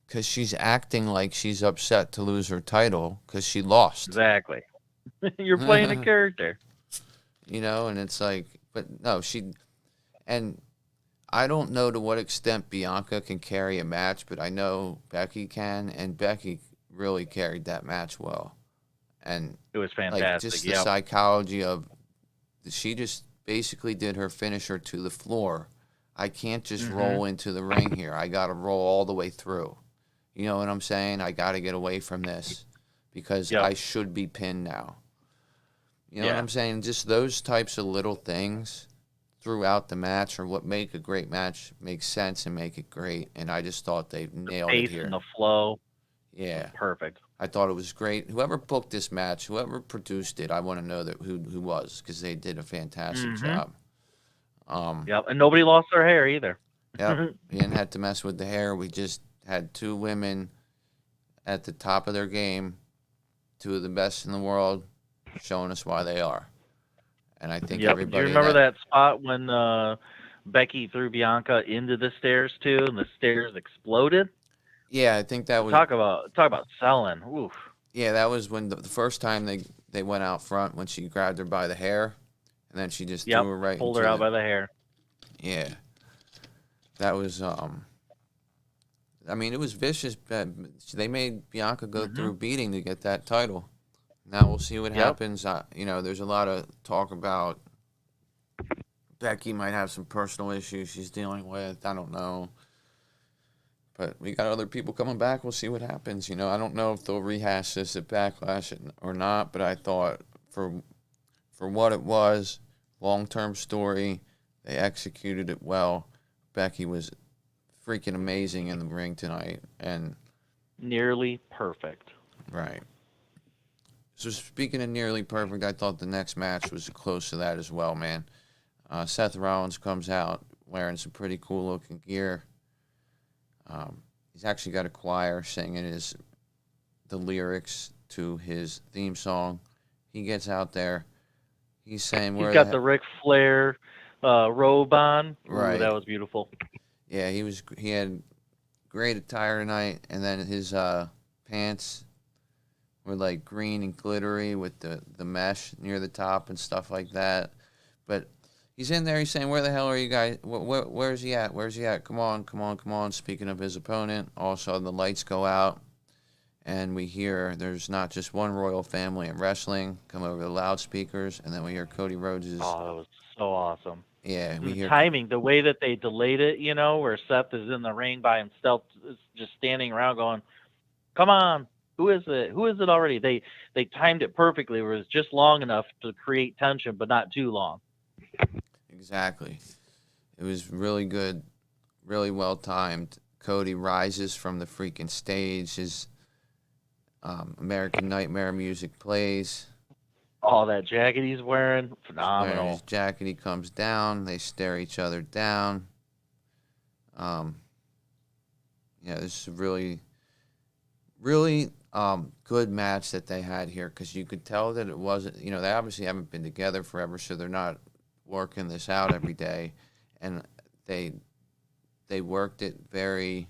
because she's acting like she's upset to lose her title because she lost. Exactly. You're playing a character. And it's like, but no, and I don't know to what extent Bianca can carry a match, but I know Becky can, and Becky really carried that match well. And It was like fantastic. just the Yep. psychology of she just basically did her finisher to the floor. I can't just Mhm. roll into the ring here. I got to roll all the way through. You know what I'm saying? I got to get away from this because Yep. I should be pinned now. You know what Yeah. I'm saying? Just those types of little things throughout the match are what make a great match make sense and make it great. And I just thought they The nailed it pace and here. the flow was Yeah. perfect. I thought it was great. Whoever booked this match, whoever produced it, I want to know that who was because they did a fantastic Mhm. job. Um, Yep. And nobody lost their hair either. yep, we didn't have to mess with the hair. We just had two women at the top of their game, two of the best in the world, showing us why they are. And I think Yep. Do you everybody remember that, that spot when Becky threw Bianca into the stairs too, and the stairs exploded? yeah, I think that was, Talk about selling. Oof. yeah, that was when the first time they went out front when she grabbed her by the hair, and then she just threw Yep. her right Pulled her into out the, by the hair. yeah, that was I mean, it was vicious. They made Bianca go Mhm. through beating to get that title. Now we'll see what Yep. happens. There's a lot of talk about Becky might have some personal issues she's dealing with. I don't know. But we got other people coming back. We'll see what happens. I don't know if they'll rehash this at Backlash or not, but I thought for what it was, long-term story, they executed it well. Becky was freaking amazing in the ring tonight. And, Nearly perfect. right. So speaking of nearly perfect, I thought the next match was close to that as well, man. Seth Rollins comes out wearing some pretty cool looking gear. He's actually got a choir singing the lyrics to his theme song. He gets out there. He's saying He's where the got hell, the Ric Flair robe on. Ooh, that right? was beautiful. Yeah, he had great attire tonight, and then his pants were like green and glittery with the mesh near the top and stuff like that. But he's in there. He's saying, "Where the hell are you guys? Where's he at? Where's he at? Come on, come on, come on!" Speaking of his opponent, all of a sudden the lights go out, and we hear there's not just one royal family in wrestling come over the loudspeakers, and then we hear Cody Rhodes's. Oh, that was so awesome. Yeah, And we the hear. timing, the way that they delayed it, where Seth is in the ring by himself, is just standing around going, "Come on, who is it? Who is it already?" They timed it perfectly. Where it was just long enough to create tension, but not too long. Exactly. It was really good, really well timed. Cody rises from the freaking stage. His American Nightmare music plays. Oh, that jacket he's wearing, He's wearing his phenomenal. jacket. He comes down. They stare each other down. Um, yeah, this is a really, really good match that they had here because you could tell that it wasn't. They obviously haven't been together forever, so they're not working this out every day, and they they worked it very.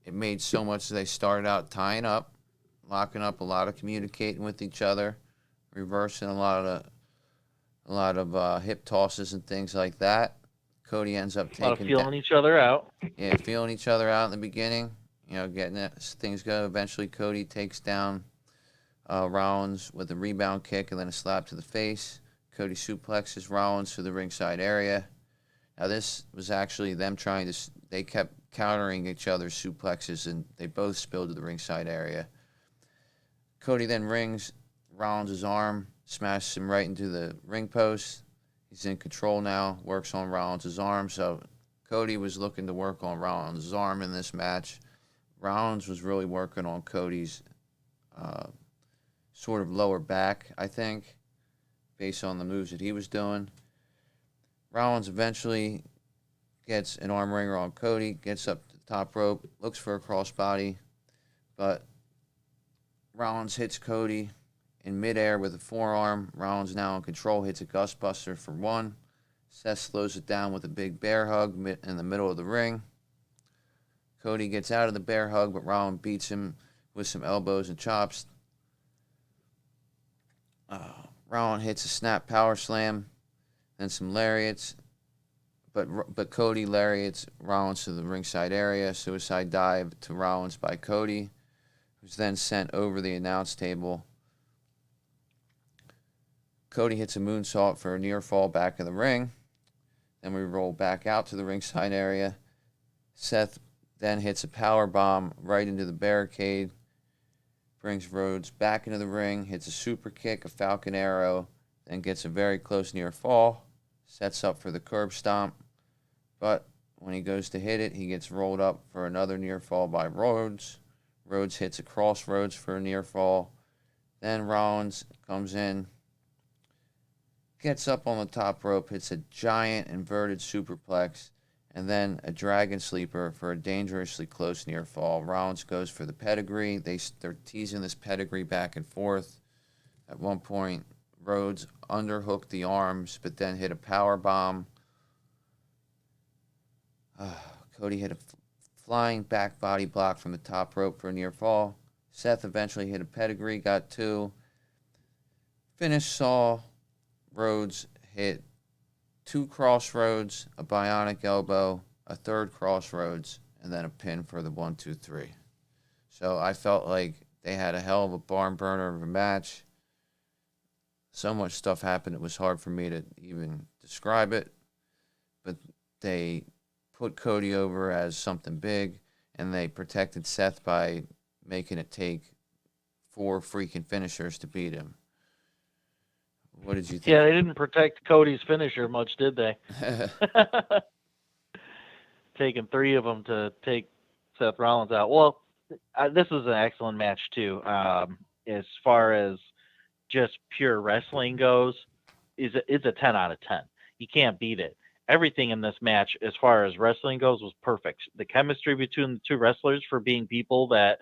It made so much. They started out tying up, locking up a lot of communicating with each other, reversing a lot of hip tosses and things like that. Cody ends up A lot of taking down, feeling each other out. yeah, feeling each other out in the beginning. Getting it, as things go. Eventually, Cody takes down Rollins with a rebound kick and then a slap to the face. Cody suplexes Rollins to the ringside area. Now, this was actually them trying to. They kept countering each other's suplexes and they both spilled to the ringside area. Cody then rings Rollins' arm, smashes him right into the ring post. He's in control now, works on Rollins' arm. So Cody was looking to work on Rollins' arm in this match. Rollins was really working on Cody's uh, sort of lower back, I think, based on the moves that he was doing. Rollins eventually gets an arm wringer on Cody, gets up to the top rope, looks for a crossbody, but Rollins hits Cody in midair with a forearm. Rollins now in control, hits a gustbuster for one. Seth slows it down with a big bear hug in the middle of the ring. Cody gets out of the bear hug, but Rollins beats him with some elbows and chops. Rollins hits a snap power slam, then some lariats. but Cody lariats Rollins to the ringside area. Suicide dive to Rollins by Cody, who's then sent over the announce table. Cody hits a moonsault for a near fall back in the ring. Then we roll back out to the ringside area. Seth then hits a power bomb right into the barricade. Brings Rhodes back into the ring, hits a super kick, a Falcon Arrow, then gets a very close near fall. Sets up for the curb stomp. But when he goes to hit it, he gets rolled up for another near fall by Rhodes. Rhodes hits a crossroads for a near fall. Then Rollins comes in, gets up on the top rope, hits a giant inverted superplex, and then a dragon sleeper for a dangerously close near fall. Rollins goes for the pedigree. They're teasing this pedigree back and forth. At one point, Rhodes underhooked the arms, but then hit a power bomb. Cody hit a flying back body block from the top rope for a near fall. Seth eventually hit a pedigree, got two. Finish saw Rhodes hit two crossroads, a bionic elbow, a third crossroads, and then a pin for the 1-2-3. So I felt like they had a hell of a barn burner of a match. So much stuff happened, it was hard for me to even describe it. But they put Cody over as something big, and they protected Seth by making it take 4 freaking finishers to beat him. What did you think? Yeah, they didn't protect Cody's finisher much, did they? Taking 3 of them to take Seth Rollins out. Well, this was an excellent match, too. As far as just pure wrestling goes, it's a 10 out of 10. You can't beat it. Everything in this match, as far as wrestling goes, was perfect. The chemistry between the two wrestlers, for being people that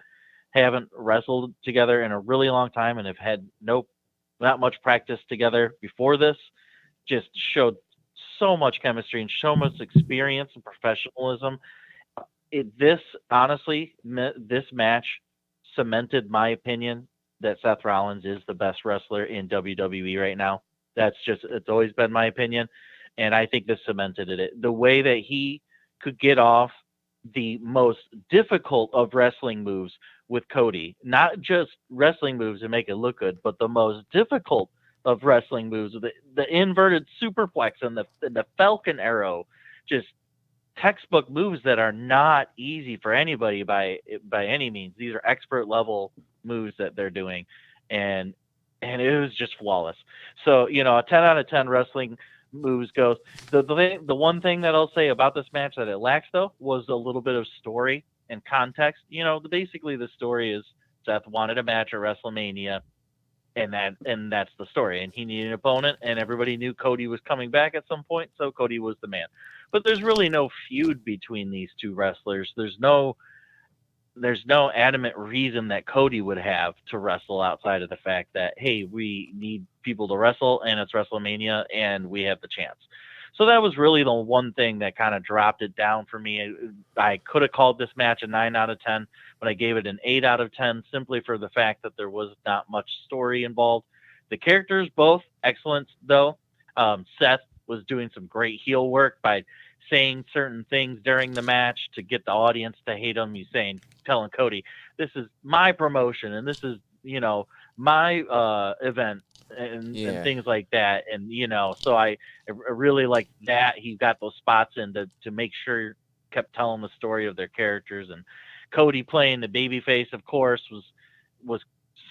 haven't wrestled together in a really long time and have had not much practice together before this, just showed so much chemistry and so much experience and professionalism. This match cemented my opinion that Seth Rollins is the best wrestler in WWE right now. It's always been my opinion. And I think this cemented it. The way that he could get off the most difficult of wrestling moves with Cody, not just wrestling moves to make it look good, but the most difficult of wrestling moves, the inverted superplex and the Falcon Arrow, just textbook moves that are not easy for anybody by any means. These are expert level moves that they're doing, and it was just flawless. So, a 10 out of 10 wrestling moves goes. The one thing that I'll say about this match that it lacks, though, was a little bit of story and context. Basically the story is Seth wanted a match at WrestleMania, and that's the story. And he needed an opponent, and everybody knew Cody was coming back at some point, so Cody was the man. But there's really no feud between these two wrestlers. There's no adamant reason that Cody would have to wrestle outside of the fact that, hey, we need people to wrestle and it's WrestleMania and we have the chance. So that was really the one thing that kind of dropped it down for me. I could have called this match a 9 out of 10, but I gave it an 8 out of 10 simply for the fact that there was not much story involved. The characters, both excellent, though. Seth was doing some great heel work by saying certain things during the match to get the audience to hate him. He's telling Cody, this is my promotion and this is, my event and things like that. And, so I really like that. He got those spots in to make sure kept telling the story of their characters. And Cody playing the babyface, of course, was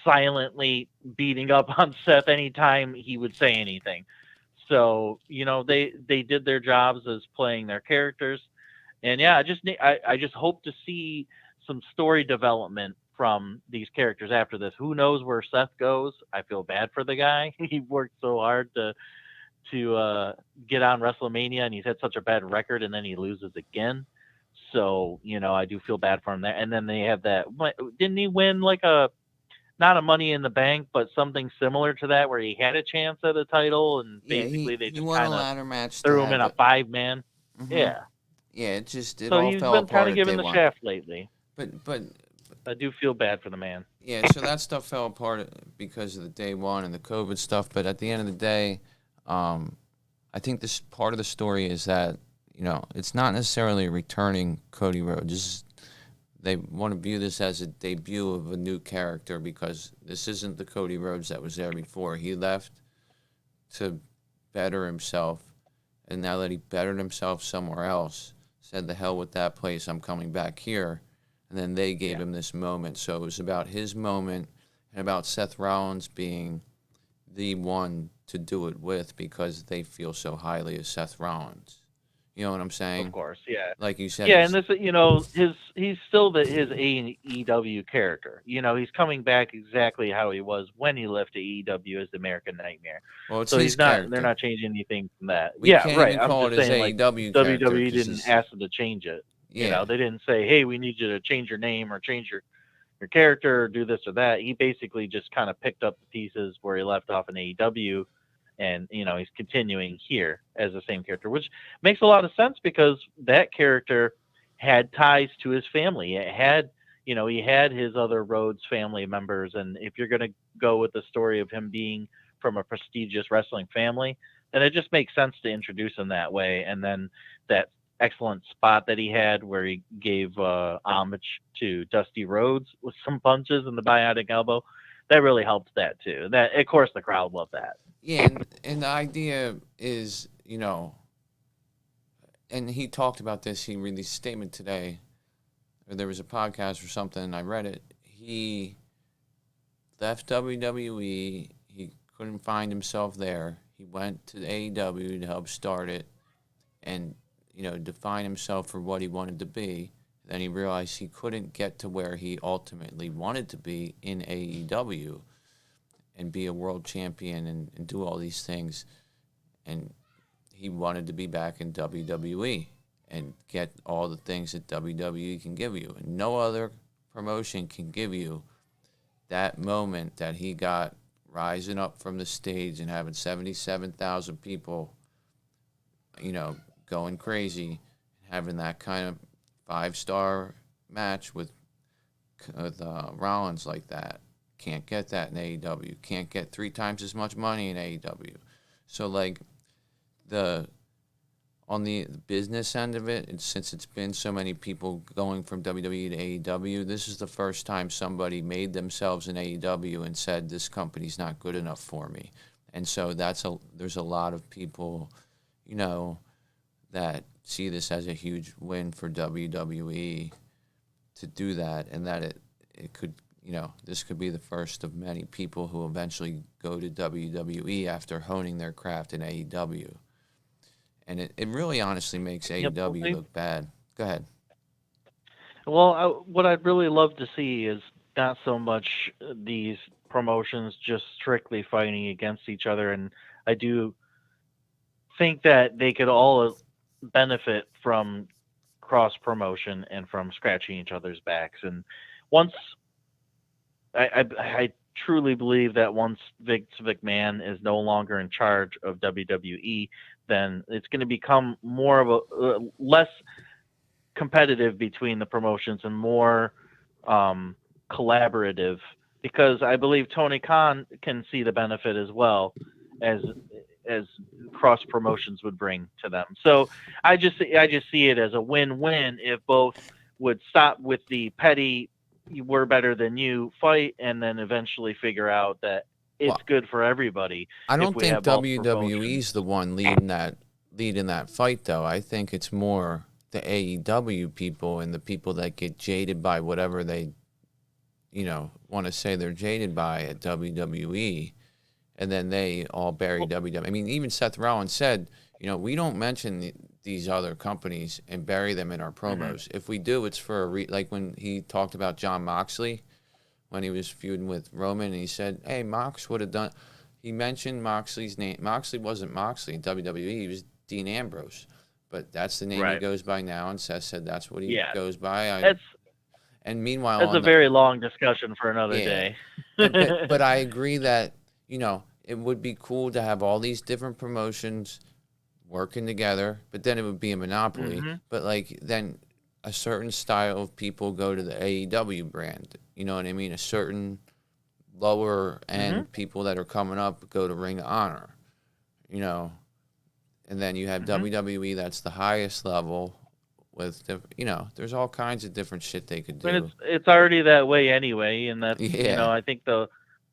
silently beating up on Seth anytime he would say anything. So, they did their jobs as playing their characters. And yeah, I just hope to see some story development from these characters after this. Who knows where Seth goes? I feel bad for the guy. He worked so hard to get on WrestleMania, and he's had such a bad record, and then he loses again. So, I do feel bad for him there. And then they have that. Didn't he win like not a Money in the Bank, but something similar to that, where he had a chance at a title, and basically they just kind of threw him in a 5-man. Mm-hmm. Yeah. Yeah, it all fell apart. So he's been kind of given the shaft lately. But I do feel bad for the man. Yeah, so that stuff fell apart because of the day one and the COVID stuff. But at the end of the day, I think this part of the story is that it's not necessarily returning Cody Rhodes. They want to view this as a debut of a new character because this isn't the Cody Rhodes that was there before. He left to better himself, and now that he bettered himself somewhere else, said, the hell with that place, I'm coming back here. And then they gave him this moment. So it was about his moment and about Seth Rollins being the one to do it with because they feel so highly of Seth Rollins. You know what I'm saying? Of course, yeah. Like you said. Yeah, and this, he's still his AEW character. He's coming back exactly how he was when he left AEW as the American Nightmare. Well, it's So his they're character. not changing anything from that. We Yeah, can't right. even I'm call just it his saying, like, AEW character WWE because didn't ask them to change it. Yeah. They didn't say, "Hey, we need you to change your name or change your character or do this or that." He basically just kind of picked up the pieces where he left off in AEW, and he's continuing here as the same character, which makes a lot of sense because that character had ties to his family. It had, he had his other Rhodes family members, and if you're going to go with the story of him being from a prestigious wrestling family, then it just makes sense to introduce him that way. And then that excellent spot that he had where he gave homage to Dusty Rhodes with some punches in the bionic elbow, that really helped that too. That, of course, the crowd loved that. Yeah, and the idea is, and he talked about this, he released a statement today, or there was a podcast or something, and I read it. He left WWE, he couldn't find himself there. He went to AEW to help start it and, define himself for what he wanted to be. Then he realized he couldn't get to where he ultimately wanted to be in AEW and be a world champion and do all these things. And he wanted to be back in WWE and get all the things that WWE can give you. And no other promotion can give you that moment that he got rising up from the stage and having 77,000 people, going crazy, having that kind of 5-star match with Rollins like that. Can't get that in AEW. Can't get 3 times as much money in AEW. So, like, on the business end of it, since it's been so many people going from WWE to AEW, this is the first time somebody made themselves in AEW and said, this company's not good enough for me. And so there's a lot of people, that see this as a huge win for WWE to do that, and that it could, this could be the first of many people who eventually go to WWE after honing their craft in AEW. And it really honestly makes AEW look bad. Go ahead. Well, what I'd really love to see is not so much these promotions just strictly fighting against each other. And I do think that they could all benefit from cross promotion and from scratching each other's backs. And once I truly believe that once Vince McMahon is no longer in charge of WWE, then it's going to become more of a less competitive between the promotions and more collaborative, because I believe Tony Khan can see the benefit as well as cross promotions would bring to them. So I just see it as a win-win if both would stop with the petty "we're better than you" fight and then eventually figure out that it's good for everybody. I don't think WWE's the one leading that fight, though. I think it's more the AEW people and the people that get jaded by whatever they, want to say they're jaded by at WWE, and then they all bury WWE. I mean, even Seth Rollins said, we don't mention these other companies and bury them in our promos. Mm-hmm. If we do, it's for like when he talked about Jon Moxley, when he was feuding with Roman, and he said, hey, Mox would have done. He mentioned Moxley's name. Moxley wasn't Moxley in WWE. He was Dean Ambrose. But that's the name he goes by now, and Seth said that's what he goes by. And meanwhile, that's a very long discussion for another day. but I agree that, it would be cool to have all these different promotions working together, but then it would be a monopoly. Mm-hmm. But, like, then a certain style of people go to the AEW brand. You know what I mean? A certain lower end people that are coming up go to Ring of Honor. and then you have WWE. That's the highest level. With there's all kinds of different shit they could I mean, do. it's already that way anyway, and that's Yeah, I think the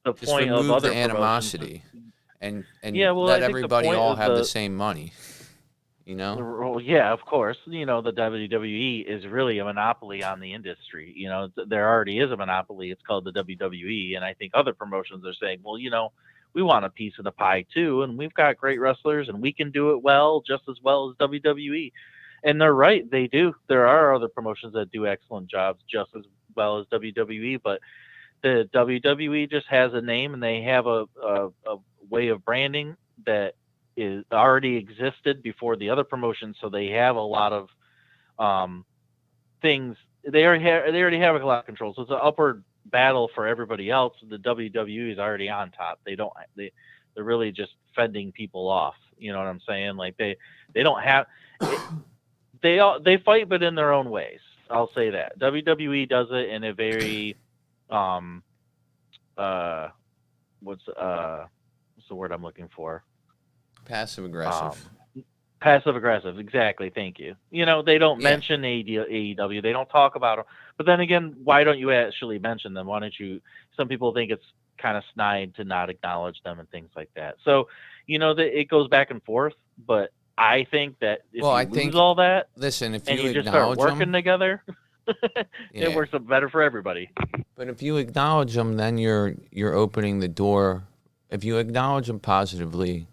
just point of remove the other promotions is animosity, and yeah. Well, let I think the everybody point all of have the same money. well, yeah, of course. The WWE is really a monopoly on the industry. There already is a monopoly. It's called the WWE, and I think other promotions are saying, well, we want a piece of the pie too, and we've got great wrestlers, and we can do it well, just as well as WWE. And they're right, they do. There are other promotions that do excellent jobs just as well as WWE, but the WWE just has a name, and they have a way of branding that is already existed before the other promotions, so they have a lot of um, things. They already have a lot of control, so it's an upward battle for everybody else. The WWE is already on top. They're really just fending people off. You know what I'm saying? Like they don't have it, they fight, but in their own ways. I'll say that WWE does it in a very um uh what's the word I'm looking for? Passive Um, aggressive. Passive aggressive, exactly. Thank you. They don't Yeah. mention AEW. They don't talk about them. But then again, why don't you actually mention them? Why don't you? Some people think it's kind of snide to not acknowledge them and things like that. So, it goes back and forth. But I think that if Well, I you lose think, all that listen, if and you you just start acknowledge working them, together, it yeah. works out better for everybody. But if you acknowledge them, then you're opening the door. If you acknowledge them positively,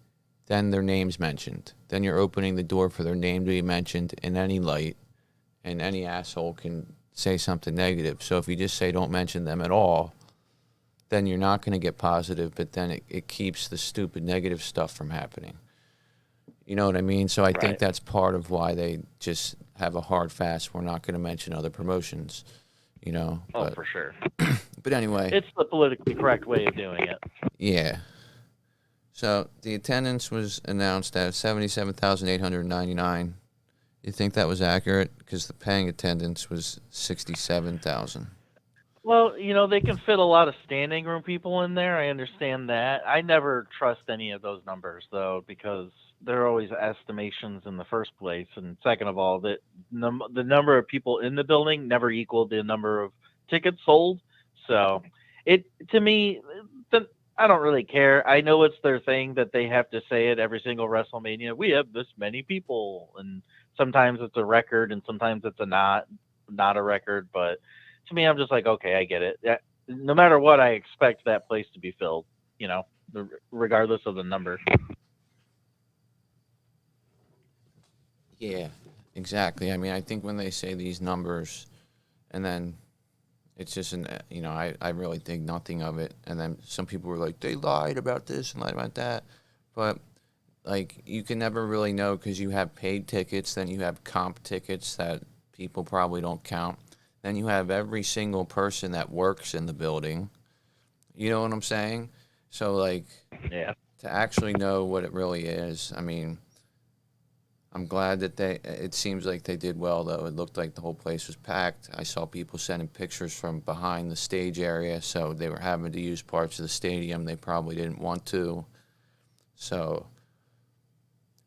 then their name's mentioned. Then you're opening the door for their name to be mentioned in any light, and any asshole can say something negative. So if you just say don't mention them at all, then you're not going to get positive, but then it keeps the stupid negative stuff from happening. You know what I mean? So I think Right. that's part of why they just have a hard fast. We're not going to mention other promotions, Oh, but for sure. anyway, It's the politically correct way of doing it. yeah. So the attendance was announced at 77,899. You think that was accurate? Because the paying attendance was 67,000. Well, they can fit a lot of standing room people in there. I understand that. I never trust any of those numbers though, because they're always estimations in the first place. And second of all, the number of people in the building never equaled the number of tickets sold. So, it to me, the, I don't really care. I know it's their thing that they have to say it every single WrestleMania. We have this many people, and sometimes it's a record, and sometimes it's not a record, but to me, I'm just like, okay, I get it. No matter what, I expect that place to be filled. You know, regardless of the number. Yeah, exactly. I mean, I think when they say these numbers, and then it's just I really think nothing of it. And then some people were like, they lied about this and lied about that. But, like, you can never really know because you have paid tickets, then you have comp tickets that people probably don't count. Then you have every single person that works in the building. You know what I'm saying? So, like, Yeah. to actually know what it really is, I mean, I'm glad that it seems like they did well, though. It looked like the whole place was packed. I saw people sending pictures from behind the stage area, so they were having to use parts of the stadium they probably didn't want to. So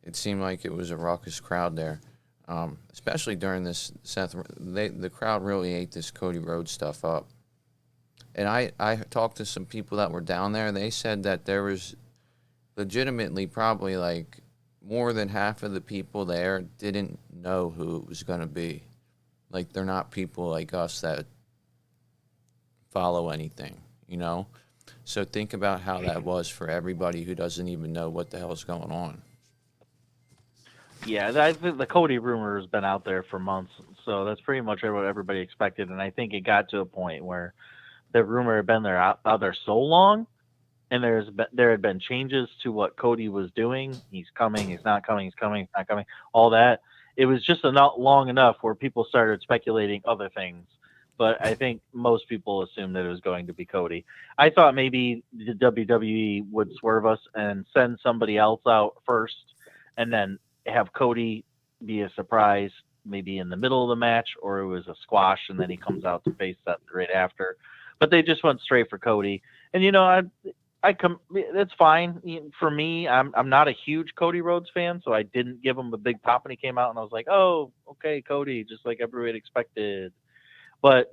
it seemed like it was a raucous crowd there, especially during this Seth. The crowd really ate this Cody Rhodes stuff up. And I talked to some people that were down there. They said that there was legitimately probably like more than half of the people there didn't know who it was going to be. Like, they're not people like us that follow anything, you know? So think about how that was for everybody who doesn't even know what the hell is going on. Yeah, I think the Cody rumor has been out there for months, so that's pretty much what everybody expected. And I think it got to a point where the rumor had been there out there so long, and there had been changes to what Cody was doing. He's coming, he's not coming, he's coming, he's not coming. All that. It was just not long enough where people started speculating other things. But I think most people assumed that it was going to be Cody. I thought maybe the WWE would swerve us and send somebody else out first, and then have Cody be a surprise, maybe in the middle of the match, or it was a squash, and then he comes out to face Seth right after. But they just went straight for Cody, and It's fine for me. I'm not a huge Cody Rhodes fan, so I didn't give him a big pop when he came out, and I was like, oh, okay, Cody, just like everybody expected. But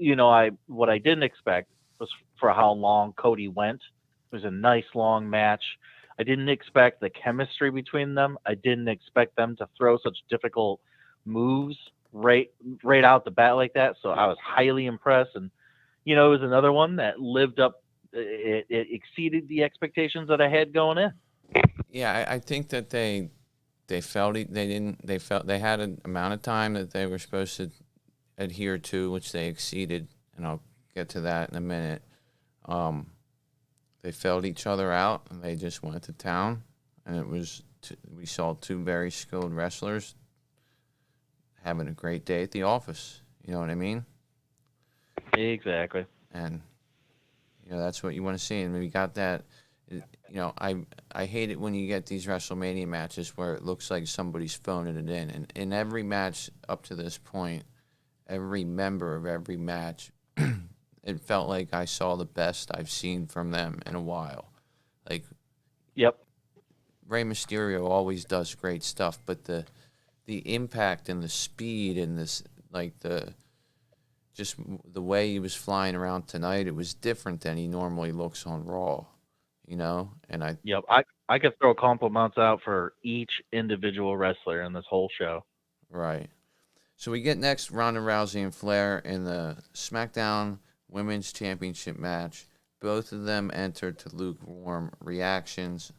what I didn't expect was for how long Cody went. It was a nice long match. I didn't expect the chemistry between them. I didn't expect them to throw such difficult moves right out the bat like that. So I was highly impressed, and it was another one that lived up. It exceeded the expectations that I had going in. Yeah, I think that they felt they had an amount of time that they were supposed to adhere to, which they exceeded, and I'll get to that in a minute. They felt each other out, and they just went to town, and we saw two very skilled wrestlers having a great day at the office. You know what I mean? Exactly. And that's what you want to see, and we got that. I hate it when you get these WrestleMania matches where it looks like somebody's phoning it in, and in every match up to this point, every member of every match, it felt like I saw the best I've seen from them in a while. Like, yep, Rey Mysterio always does great stuff, but the impact and the speed and this, like, just the way he was flying around tonight, it was different than he normally looks on Raw, and Yep, I could throw compliments out for each individual wrestler in this whole show. Right. So we get next Ronda Rousey and Flair in the SmackDown Women's Championship match. Both of them entered to lukewarm reactions.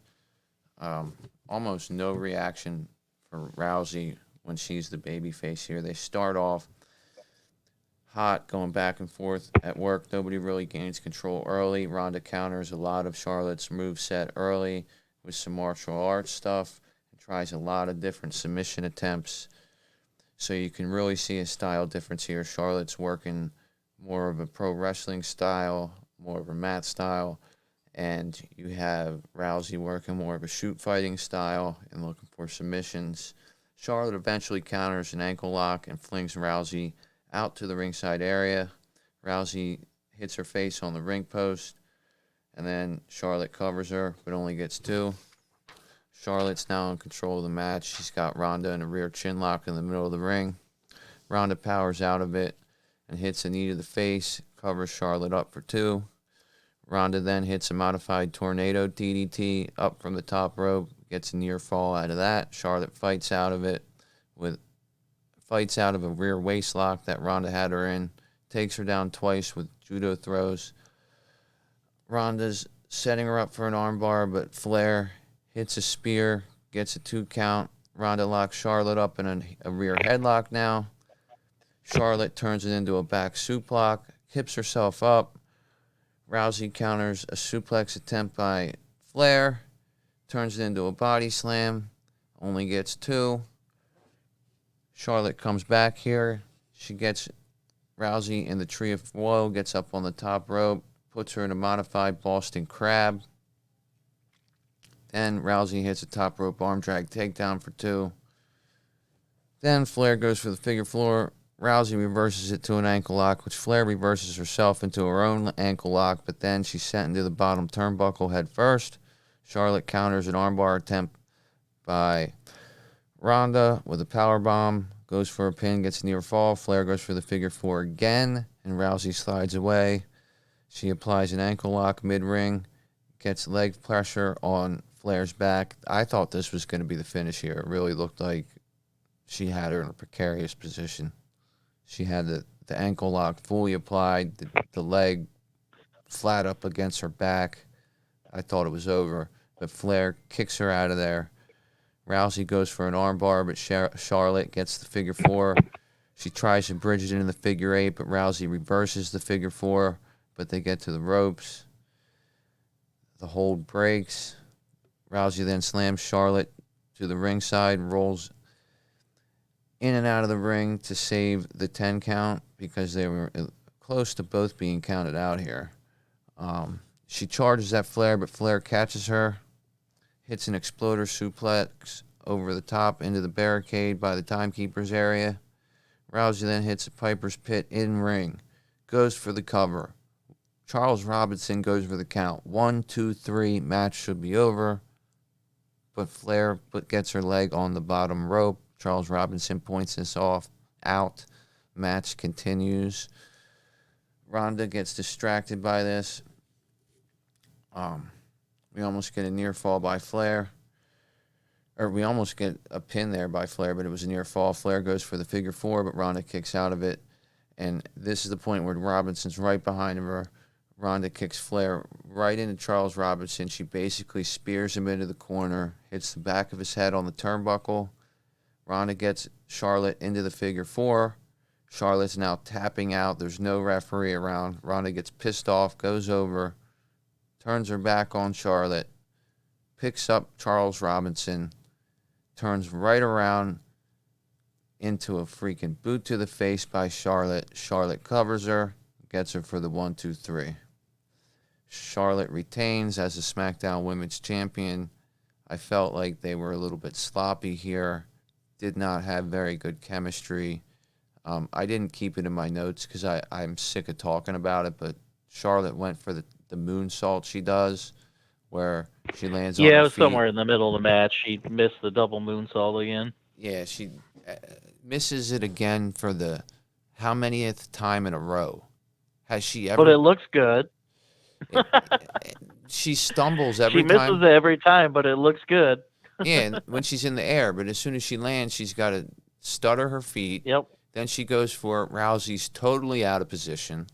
Almost no reaction for Rousey when she's the babyface here. They start off hot, going back and forth at work. Nobody really gains control early. Ronda counters a lot of Charlotte's moveset early with some martial arts stuff and tries a lot of different submission attempts. So you can really see a style difference here. Charlotte's working more of a pro wrestling style, more of a mat style, and you have Rousey working more of a shoot fighting style and looking for submissions. Charlotte eventually counters an ankle lock and flings Rousey out to the ringside area. Rousey hits her face on the ring post, and then Charlotte covers her, but only gets two. Charlotte's now in control of the match. She's got Ronda in a rear chin lock in the middle of the ring. Ronda powers out of it and hits a knee to the face, covers Charlotte up for two. Ronda then hits a modified tornado DDT up from the top rope, gets a near fall out of that. Charlotte fights out of a rear waist lock that Ronda had her in, takes her down twice with judo throws. Ronda's setting her up for an armbar, but Flair hits a spear, gets a 2 count. Ronda locks Charlotte up in a rear headlock now. Charlotte turns it into a back suplex, hips herself up. Rousey counters a suplex attempt by Flair, turns it into a body slam, only gets 2. Charlotte comes back here. She gets Rousey in the Tree of Woe, gets up on the top rope, puts her in a modified Boston Crab. Then Rousey hits a top rope arm drag takedown for 2. Then Flair goes for the figure four. Rousey reverses it to an ankle lock, which Flair reverses herself into her own ankle lock, but then she's sent into the bottom turnbuckle head first. Charlotte counters an armbar attempt by Ronda with a power bomb, goes for a pin, gets near fall. Flair goes for the figure four again, and Rousey slides away. She applies an ankle lock mid-ring, gets leg pressure on Flair's back. I thought this was going to be the finish here. It really looked like she had her in a precarious position. She had the ankle lock fully applied, the leg flat up against her back. I thought it was over, but Flair kicks her out of there. Rousey goes for an armbar, but Charlotte gets the figure four. She tries to bridge it into the figure eight, but Rousey reverses the figure four, but they get to the ropes. The hold breaks. Rousey then slams Charlotte to the ringside, rolls in and out of the ring to save the 10 count because they were close to both being counted out here. She charges at Flair, but Flair catches her, hits an exploder suplex over the top into the barricade by the timekeeper's area. Rousey then hits a Piper's Pit in ring, goes for the cover. Charles Robinson goes for the count. 1, 2, 3. Match should be over. But Flair gets her leg on the bottom rope. Charles Robinson points this out. Match continues. Ronda gets distracted by this. We almost get a near fall by Flair. Or we almost get a pin there by Flair, but it was a near fall. Flair goes for the figure 4, but Ronda kicks out of it. And this is the point where Robinson's right behind her. Ronda kicks Flair right into Charles Robinson. She basically spears him into the corner, hits the back of his head on the turnbuckle. Ronda gets Charlotte into the figure 4. Charlotte's now tapping out. There's no referee around. Ronda gets pissed off, goes over, turns her back on Charlotte, picks up Charles Robinson, turns right around into a freaking boot to the face by Charlotte. Charlotte covers her, gets her for the 1, 2, 3. Charlotte retains as the SmackDown Women's Champion. I felt like they were a little bit sloppy here. Did not have very good chemistry. I didn't keep it in my notes because I'm sick of talking about it, but Charlotte went for the moonsault she does, where she lands on her feet. Yeah, it was somewhere in the middle of the match. She missed the double moonsault again. Yeah, she misses it again for the how manyth time in a row? Has she ever? But it looks good. She stumbles every time. She misses it every time, but it looks good. Yeah, when she's in the air, but as soon as she lands, she's got to stutter her feet. Yep. Then she goes for it. Rousey's totally out of position.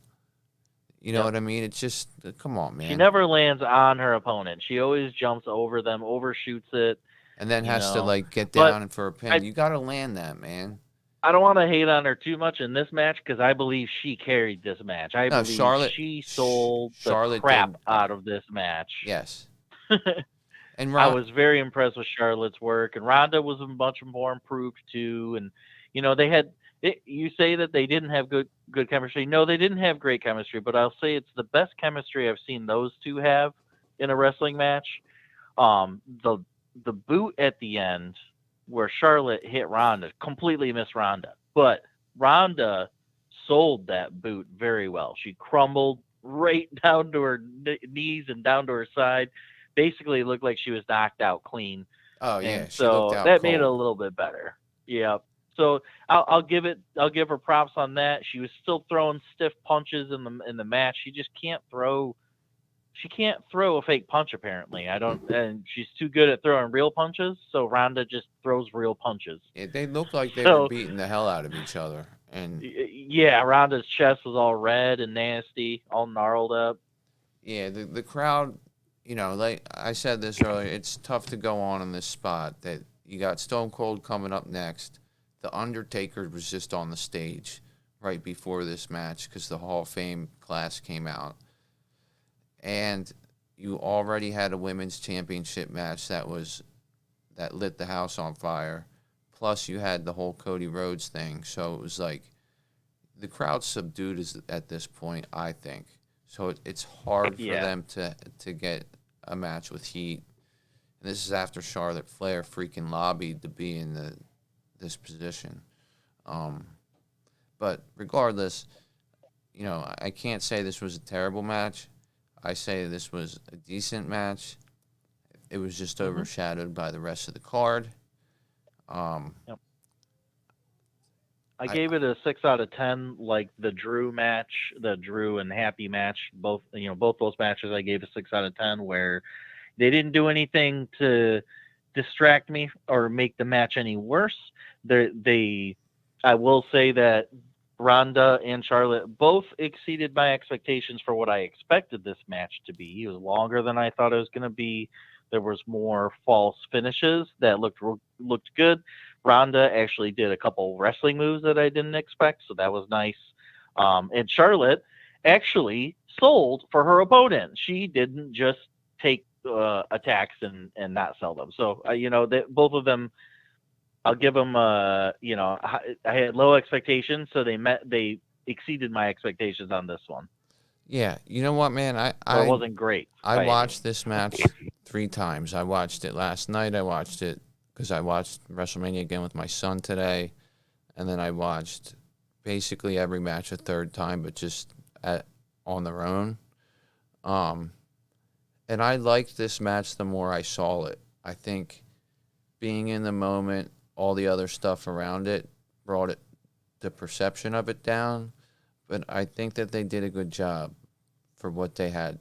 You know what I mean? It's just, come on, man. She never lands on her opponent. She always jumps over them, overshoots it. And then has to, get down for a pin. You got to land that, man. I don't want to hate on her too much in this match because I believe she carried this match. I believe she sold the crap out of this match. Yes. And I was very impressed with Charlotte's work. And Ronda was much more improved, too. And, they had... you say that they didn't have good chemistry. No, they didn't have great chemistry, but I'll say it's the best chemistry I've seen those two have in a wrestling match. The boot at the end where Charlotte hit Ronda completely missed Ronda, but Ronda sold that boot very well. She crumbled right down to her knees and down to her side. Basically, it looked like she was knocked out clean. Oh yeah, and so that made it a little bit better. Yeah. So I'll give her props on that. She was still throwing stiff punches in the match. She just can't throw. She can't throw a fake punch apparently. And she's too good at throwing real punches. So Ronda just throws real punches. Yeah, they looked like they were beating the hell out of each other. And yeah, Ronda's chest was all red and nasty, all gnarled up. Yeah, the crowd. Like I said this earlier, it's tough to go on in this spot. That you got Stone Cold coming up next. The Undertaker was just on the stage right before this match because the Hall of Fame class came out. And you already had a women's championship match that lit the house on fire. Plus you had the whole Cody Rhodes thing. So it was like the crowd's subdued at this point, I think. So it's hard for them to get a match with heat. And this is after Charlotte Flair freaking lobbied to be in this position. But regardless, I can't say this was a terrible match. I say this was a decent match. It was just overshadowed by the rest of the card. Yep. I gave it a 6 out of 10, like the Drew match, the Drew and Happy match. Both those matches I gave a 6 out of 10, where they didn't do anything to distract me or make the match any worse. I will say that Ronda and Charlotte both exceeded my expectations for what I expected this match to be. It was longer than I thought it was going to be. There was more false finishes that looked good. Ronda actually did a couple wrestling moves that I didn't expect, so that was nice. And Charlotte actually sold for her opponent. She didn't just take attacks and not sell them. So both of them, I'll give them. I had low expectations, so they exceeded my expectations on this one. Yeah, you know what, man? It wasn't great. I watched this match 3 times. I watched it last night. I watched it because I watched WrestleMania again with my son today, and then I watched basically every match a third time, but just on their own. Um, and I liked this match the more I saw it. I think being in the moment, all the other stuff around it brought it the perception of it down. But I think that they did a good job for what they had.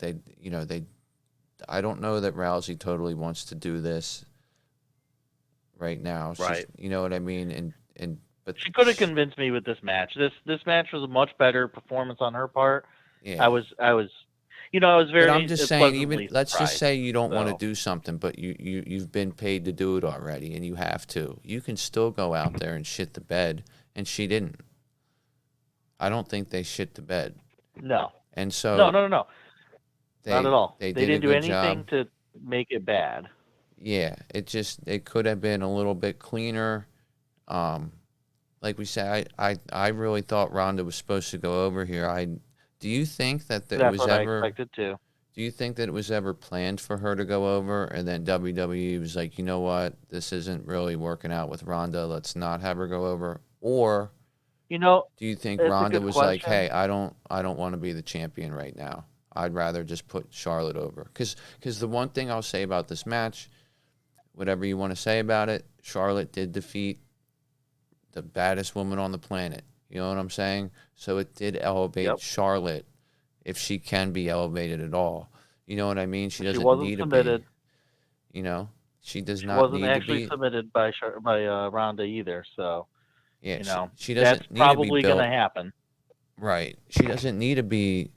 I don't know that Rousey totally wants to do this right now. Right. You know what I mean? But she could have convinced me with this match. This match was a much better performance on her part. yeah. I was But very I'm just saying, even pleasantly let's just surprised. say you don't want to So do something, but you've been paid to do it already, and you have to. You can still go out there and shit the bed, and she didn't. I don't think they shit the bed, no, and no, so no, no, no, not at all. they They did a didn't do good anything job. to make it bad. Yeah, it could have been a little bit cleaner. Um, like we said, I really thought Ronda was supposed to go over here. Do you think that it That's was what I ever? expected too. Do you think that it was ever planned for her to go over, and then WWE was like, you know what, this isn't really working out with Ronda. Let's not have her go over. Or You know, do you think it's a Ronda good was like, question. hey, I don't want to be the champion right now. I'd rather just put Charlotte over. Because the one thing I'll say about this match, whatever you want to say about it, Charlotte did defeat the baddest woman on the planet. You know what I'm saying? So it did elevate Yep. Charlotte, if she can be elevated at all. You know what I mean? She She doesn't wasn't need to be. submitted. You know, she does She not wasn't need to actually be. submitted by Ronda either. So Yeah, she that's doesn't need to be probably going to built happen. right. She doesn't need to be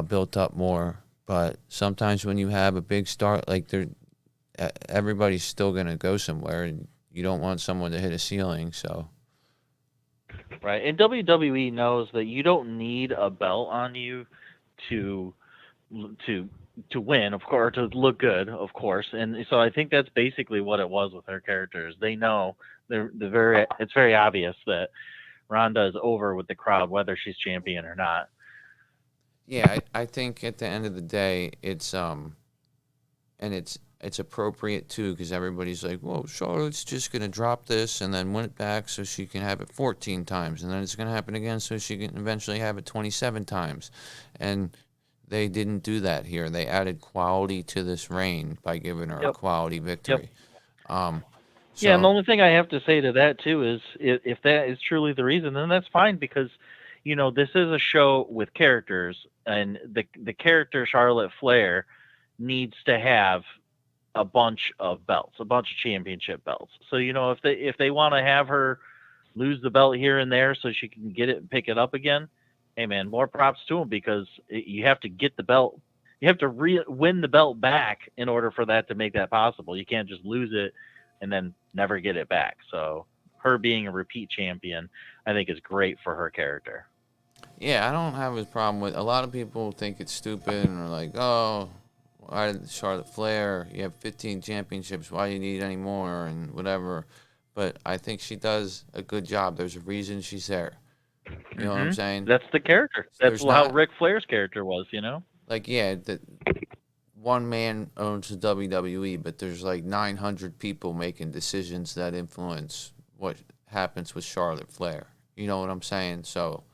built up more. But sometimes when you have a big start, like everybody's still gonna go somewhere, and you don't want someone to hit a ceiling. So Right. And WWE knows that you don't need a belt on you to to to win, of course, to look good, of course. And so I think that's basically what it was with her characters. They know they're very it's very obvious that Ronda is over with the crowd, whether she's champion or not. yeah, I think at the end of the day, and it's appropriate too, because everybody's like, well, Charlotte's just gonna drop this and then win it back so she can have it 14 times, and then it's gonna happen again so she can eventually have it 27 times, and they didn't do that here. They added quality to this reign by giving her a Yep. quality Yep. victory. Um, Yeah, and the so only thing I have to say to that too is if that is truly the reason, then that's fine because this is a show with characters, and the character Charlotte Flair needs to have a bunch of belts, a bunch of championship belts. So if they want to have her lose the belt here and there so she can get it and pick it up again, hey man, more props to them because you have to get the belt. You have to win the belt back in order for that to make that possible. You can't just lose it and then never get it back. So her being a repeat champion, I think, is great for her character. yeah, I don't have a problem with. A lot of people think it's stupid and are like, oh, why did Charlotte Flair? You have 15 championships. Why do you need any more and whatever? But I think she does a good job. There's a reason she's there. You know what I'm saying? That's the character. That's There's how not Ric Flair's character was. like yeah, the one man owns the WWE, but there's like 900 people making decisions that influence what happens with Charlotte Flair. You know what I'm saying? So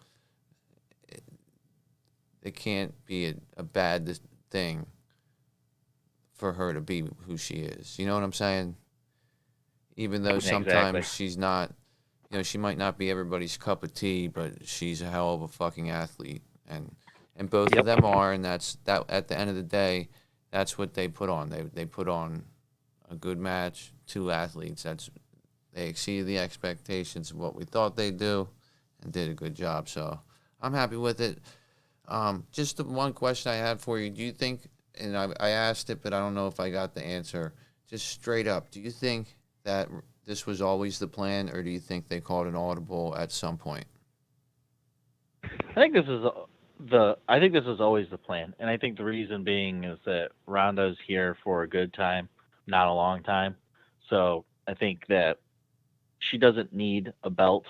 it can't be a bad thing for her to be who she is. You know what I'm saying? Even though Exactly. sometimes she's not, she might not be everybody's cup of tea, but she's a hell of a fucking athlete, and both of Yep. them are, and that's that. At the end of the day, that's what they put on. They put on a good match. Two athletes. They exceeded the expectations of what we thought they'd do, and did a good job. So I'm happy with it. Just the one question I had for you. Do you think, and I asked it, but I don't know if I got the answer, just straight up, do you think that this was always the plan, or do you think they called an audible at some point? I think this is I think this is always the plan, and I think the reason being is that Ronda's here for a good time, not a long time. So I think that she doesn't need a belt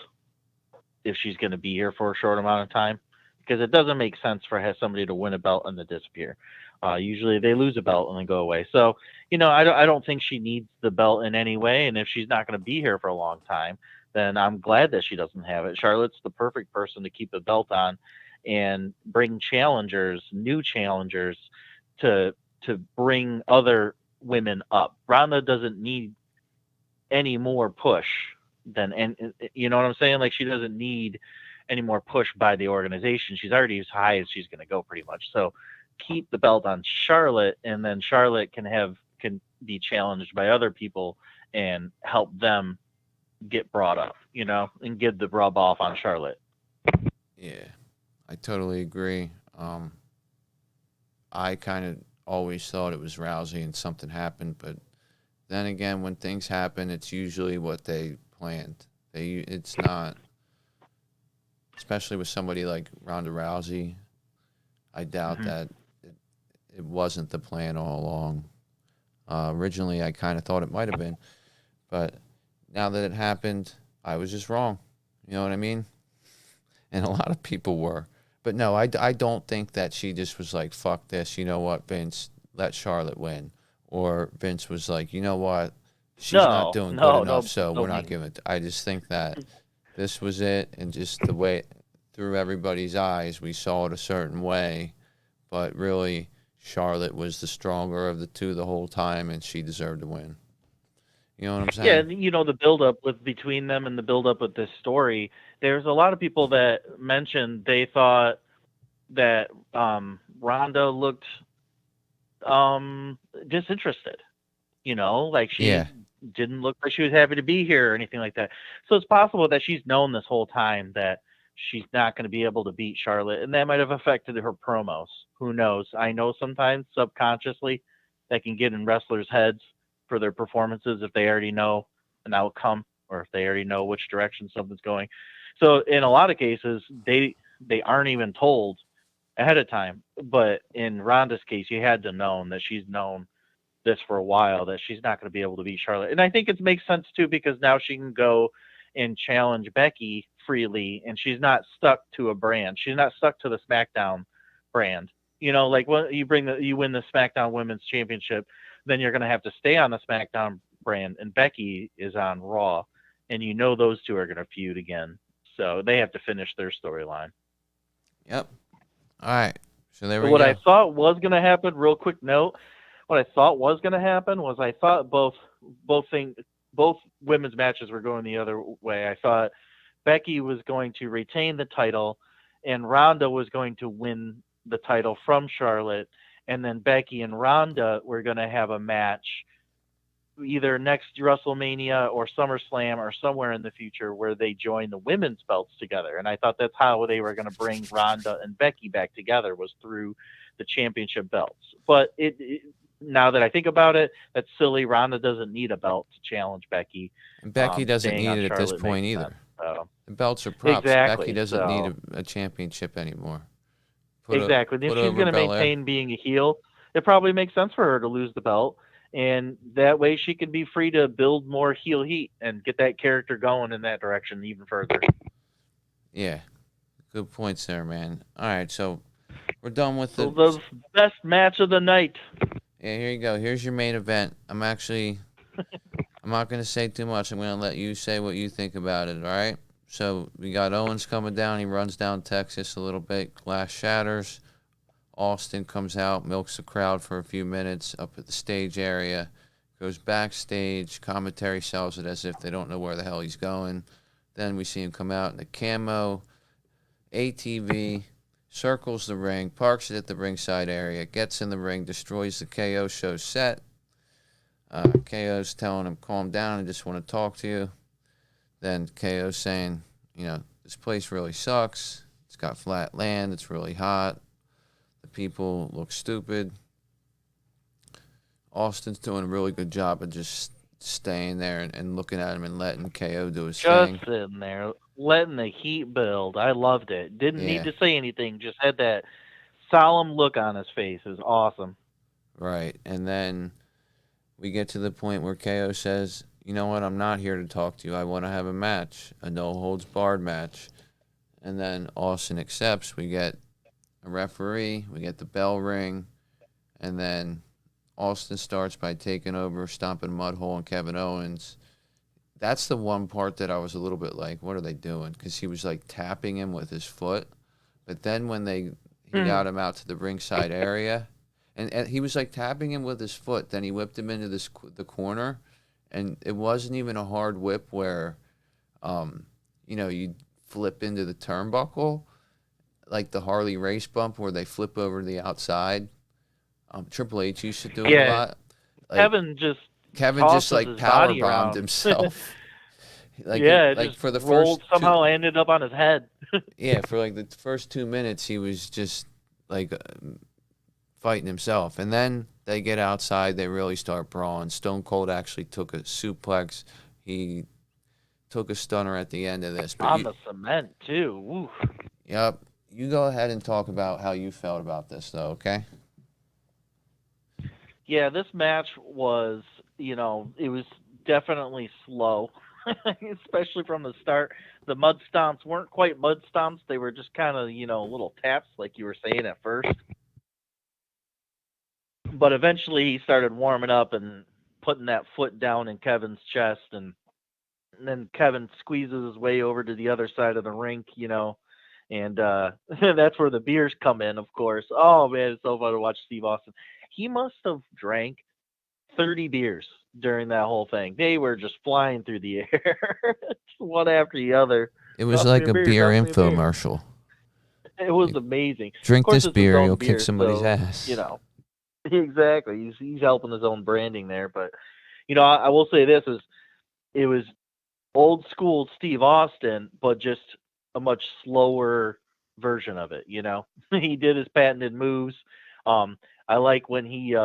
if she's going to be here for a short amount of time, because it doesn't make sense for somebody to win a belt and then disappear. Usually they lose a belt and then go away. So I don't think she needs the belt in any way, and if she's not going to be here for a long time, then I'm glad that she doesn't have it. Charlotte's the perfect person to keep the belt on and bring challengers, new challengers, to bring other women up. Ronda doesn't need any more push and you know what I'm saying? Like she doesn't need any more push by the organization. She's already as high as she's going to go pretty much. So keep the belt on Charlotte, and then Charlotte can be challenged by other people and help them get brought up, and get the rub off on Charlotte. Yeah, I totally agree. I kind of always thought it was Rousey and something happened, but then again, when things happen, it's usually what they planned. It's not, especially with somebody like Ronda Rousey. I doubt that it wasn't the plan all along. Originally, I kind of thought it might have been, but now that it happened, I was just wrong. You know what I mean? And a lot of people were. But no, I don't think that she just was like, fuck this, you know what, Vince, let Charlotte win. Or Vince was like, you know what, she's not doing good enough, so we're not giving it. I just think that this was it, and just the way, through everybody's eyes, we saw it a certain way. But really, Charlotte was the stronger of the two the whole time, and she deserved to win. You know what I'm saying? Yeah, and the build-up between them and the build-up with this story, there's a lot of people that mentioned they thought that Ronda looked disinterested. Like she didn't look like she was happy to be here or anything like that. So it's possible that she's known this whole time that she's not going to be able to beat Charlotte, and that might have affected her promos. Who knows? I know sometimes subconsciously that can get in wrestlers' heads for their performances if they already know an outcome or if they already know which direction something's going. So in a lot of cases, they aren't even told ahead of time. But in Ronda's case, you had to know that she's known this for a while, that she's not going to be able to beat Charlotte. And I think it makes sense too, because now she can go and challenge Becky freely, and she's not stuck to a brand. She's not stuck to the SmackDown brand. Like when you win the SmackDown Women's Championship, then you're going to have to stay on the SmackDown brand, and Becky is on Raw, and those two are going to feud again. So they have to finish their storyline. Yep. All right. So there we go. What I thought was going to happen, real quick note, what I thought was going to happen was I thought both women's matches were going the other way. I thought Becky was going to retain the title, and Ronda was going to win the title from Charlotte, and then Becky and Ronda were going to have a match either next WrestleMania or SummerSlam or somewhere in the future where they join the women's belts together. And I thought that's how they were going to bring Ronda and Becky back together, was through the championship belts. But now that I think about it, that's silly. Ronda doesn't need a belt to challenge Becky. And Becky doesn't need it at this point either. So. The belts are props. Exactly. Becky doesn't need a championship anymore. Exactly. If she's going to maintain being a heel, it probably makes sense for her to lose the belt. And that way she can be free to build more heel heat and get that character going in that direction even further. Yeah. Good points there, man. All right, so we're done with the best match of the night. Yeah, here you go. Here's your main event. I'm not going to say too much. I'm going to let you say what you think about it, all right? So we got Owens coming down. He runs down Texas a little bit. Glass shatters. Austin comes out, milks the crowd for a few minutes up at the stage area, goes backstage. Commentary sells it as if they don't know where the hell he's going. Then we see him come out in the camo, ATV, circles the ring, parks it at the ringside area, gets in the ring, destroys the KO show set. KO's telling him, calm down, I just want to talk to you. Then KO's saying, this place really sucks. It's got flat land. It's really hot. The people look stupid. Austin's doing a really good job of just staying there and looking at him and letting KO do his thing. Just sitting there, letting the heat build. I loved it. Didn't need to say anything. Just had that solemn look on his face. It was awesome. Right. And then we get to the point where KO says, you know what, I'm not here to talk to you. I want to have a match, a no-holds-barred match. And then Austin accepts. We get a referee, we get the bell ring, and then Austin starts by taking over, stomping Mudhole and Kevin Owens. That's the one part that I was a little bit like, what are they doing? Because he was like tapping him with his foot. But then when he got him out to the ringside area, and he was like tapping him with his foot. Then he whipped him into the corner, and it wasn't even a hard whip where, um, you flip into the turnbuckle like the Harley race bump where they flip over to the outside. Triple H used to do it a Yeah, lot. Like Kevin just Kevin just tosses like his power body bombed around. himself. Yeah, it Like just for the first rolled somehow, ended up on his head. yeah, for like the first 2 minutes he was just like fighting himself, and then they get outside, they really start brawling. Stone Cold actually took a suplex. He took a stunner at the end of this, but On the cement too. Oof. yep, you go ahead and talk about how you felt about this though, okay? Yeah, this match was, it was definitely slow, especially from the start. The mud stomps weren't quite mud stomps. They were just kind of, little taps, like you were saying at first. But eventually he started warming up and putting that foot down in Kevin's chest. And then Kevin squeezes his way over to the other side of the rink, and that's where the beers come in, of course. Oh, man, it's so fun to watch Steve Austin. He must have drank 30 beers during that whole thing. They were just flying through the air, one after the other. It was Toss me like a a beer, beer toss me a beer. infomercial. It was amazing. Of Drink course, this it's his beer, you'll own kick beer, somebody's so ass. exactly. He's helping his own branding there. But I will say this is it was old school Steve Austin, but just a much slower version of it. He did his patented moves. I like when he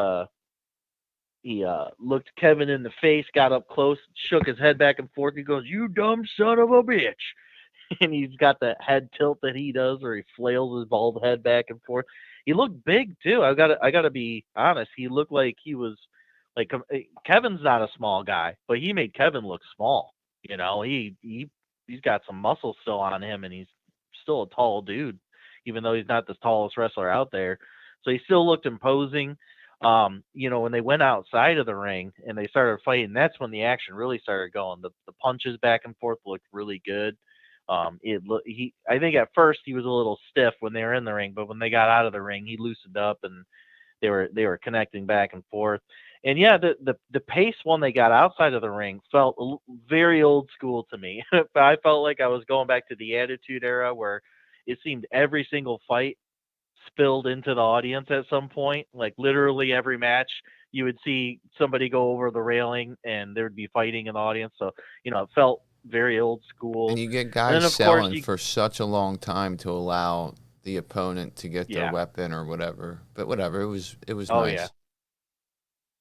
looked Kevin in the face, got up close, shook his head back and forth. He goes, "You dumb son of a bitch." And he's got that head tilt that he does where he flails his bald head back and forth. He looked big too. I gotta be honest. He looked like he was like Kevin's not a small guy, but he made Kevin look small. He's got some muscle still on him, and he's still a tall dude, even though he's not the tallest wrestler out there. So he still looked imposing. When they went outside of the ring and they started fighting, that's when the action really started going. The punches back and forth looked really good. I think at first he was a little stiff when they were in the ring, but when they got out of the ring, he loosened up and they were connecting back and forth. And yeah, the pace when they got outside of the ring felt very old school to me. I felt like I was going back to the Attitude Era where it seemed every single fight spilled into the audience at some point. Like literally every match, you would see somebody go over the railing and there would be fighting in the audience. So it felt very old And school. you get And then guys of course selling for such a long time to allow the opponent to get their yeah, weapon or whatever. But whatever, it was oh yeah, nice.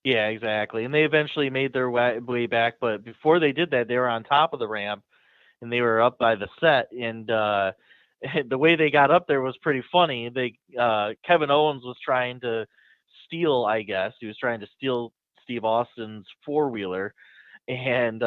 yeah, exactly. And they eventually made their way back, but before they did that, they were on top of the ramp and they were up by the set. And the way they got up there was pretty funny. Kevin Owens was trying to steal, I guess he was trying to steal Steve Austin's four wheeler, and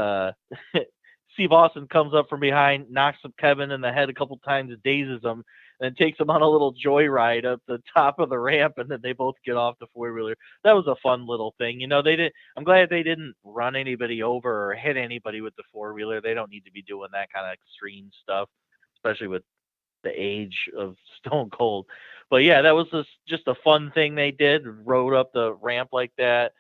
Steve Austin comes up from behind, knocks up Kevin in the head a couple times, dazes him, and takes him on a little joyride up the top of the ramp, and then they both get off the four wheeler. That was a fun little thing. They did. I'm glad they didn't run anybody over or hit anybody with the four wheeler. They don't need to be doing that kind of extreme stuff, especially with the age of Stone Cold. But yeah, that was just a fun thing they did. Rode up the ramp like that,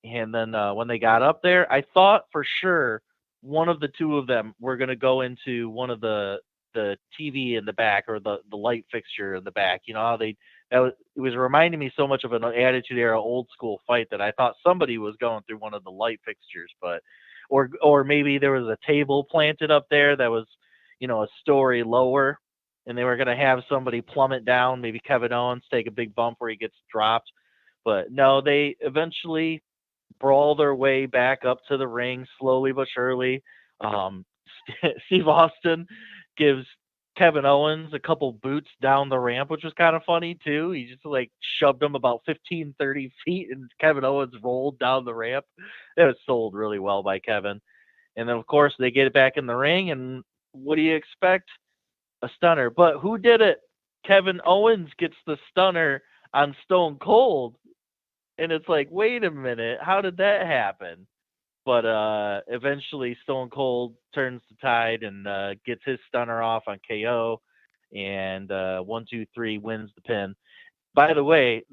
and then when they got up there, I thought for sure one of the two of them were going to go into one of the TV in the back or the light fixture in the back. You know how it was reminding me so much of an Attitude Era old school fight that I thought somebody was going through one of the light fixtures, but or maybe there was a table planted up there that was a story lower, and they were going to have somebody plummet down. Maybe Kevin Owens take a big bump where he gets dropped. But no, they eventually brawl their way back up to the ring slowly but surely. Um, Steve Austin gives Kevin Owens a couple boots down the ramp, which was kind of funny too. He just like shoved him about 15, 30 feet, and Kevin Owens rolled down the ramp. It was sold really well by Kevin. And then, of course, they get it back in the ring, and what do you expect? A stunner. But who did it? Kevin Owens gets the stunner on Stone Cold. And it's like, wait a minute, how did that happen? But eventually Stone Cold turns the tide and gets his stunner off on KO, and 1, 2, 3 wins the pin. By the way,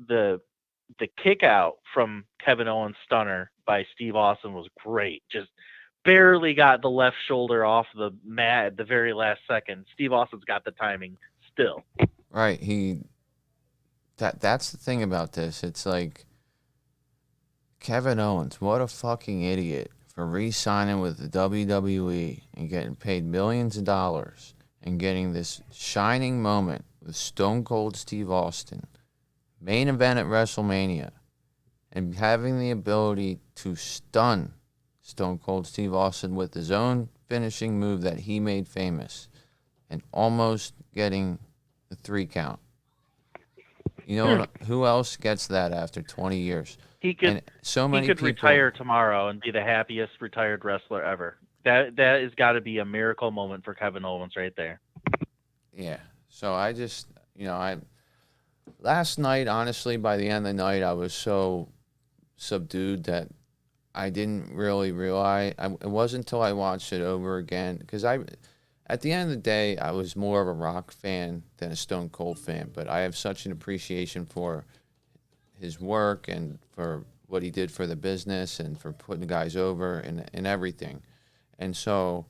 the kick out from Kevin Owens stunner by Steve Austin was great. Just barely got the left shoulder off the mat at the very last second. Steve Austin's got the timing still. Right. That's the thing about this. It's like Kevin Owens, what a fucking idiot for re-signing with the WWE and getting paid millions of dollars and getting this shining moment with Stone Cold Steve Austin, main event at WrestleMania, and having the ability to stun Stone Cold Steve Austin with his own finishing move that he made famous and almost getting the 3 count. You know who else gets that after 20 years? He could And so many he could people retire tomorrow and be the happiest retired wrestler ever. That has got to be a miracle moment for Kevin Owens right there. Yeah. So I just, I last night, honestly, by the end of the night, I was so subdued that I didn't really realize. It wasn't until I watched it over again because at the end of the day, I was more of a Rock fan than a Stone Cold fan. But I have such an appreciation for his work and for what he did for the business and for putting the guys over and everything. And so,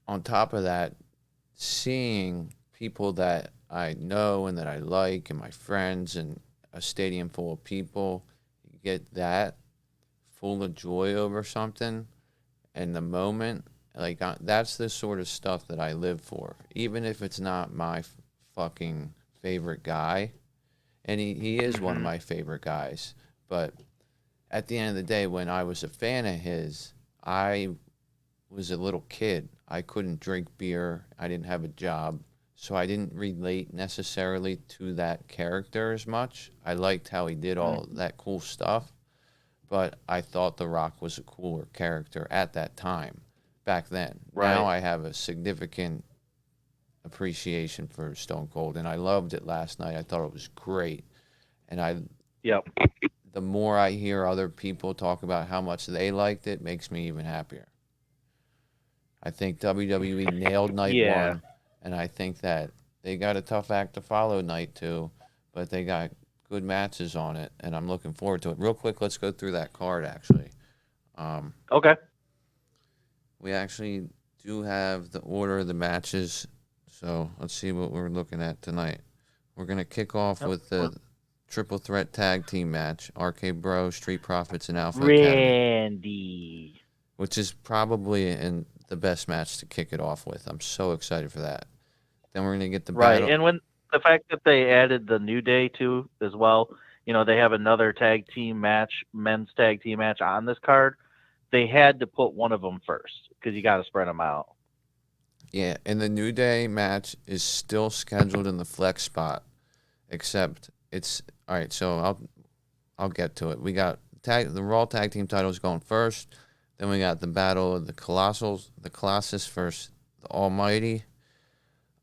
on top of that, seeing people that I know and that I like and my friends and a stadium full of people get that full of joy over something and the moment, like that's the sort of stuff that I live for. Even if it's not my fucking favorite guy, and he is one of my favorite guys, but at the end of the day, when I was a fan of his, I was a little kid. I couldn't drink beer. I didn't have a job. So I didn't relate necessarily to that character as much. I liked how he did all that cool stuff, but I thought The Rock was a cooler character at that time, back then. Right. Now I have a significant appreciation for Stone Cold, and I loved it last night. I thought it was great. And Yep. the more I hear other people talk about how much they liked it, makes me even happier. I think WWE nailed night Yeah. one, and I think that they got a tough act to follow night two, but they got good matches on it, and I'm looking forward to it. Real quick, let's go through that card, actually. Okay. We actually do have the order of the matches, so let's see what we're looking at tonight. We're going to kick off with the triple threat tag team match, RK Bro, Street Profits, and Alpha Academy. Randy. Which is probably the best match to kick it off with. I'm so excited for that. Then we're going to get the battle. And when the fact that they added the New Day too as well, they have another tag team match, men's tag team match on this card. They had to put one of them first because you got to spread them out. Yeah, and the New Day match is still scheduled in the flex spot, except it's all right. So I'll get to it. We got the Raw tag team titles going first. Then we got the battle of the Colossus versus the Almighty,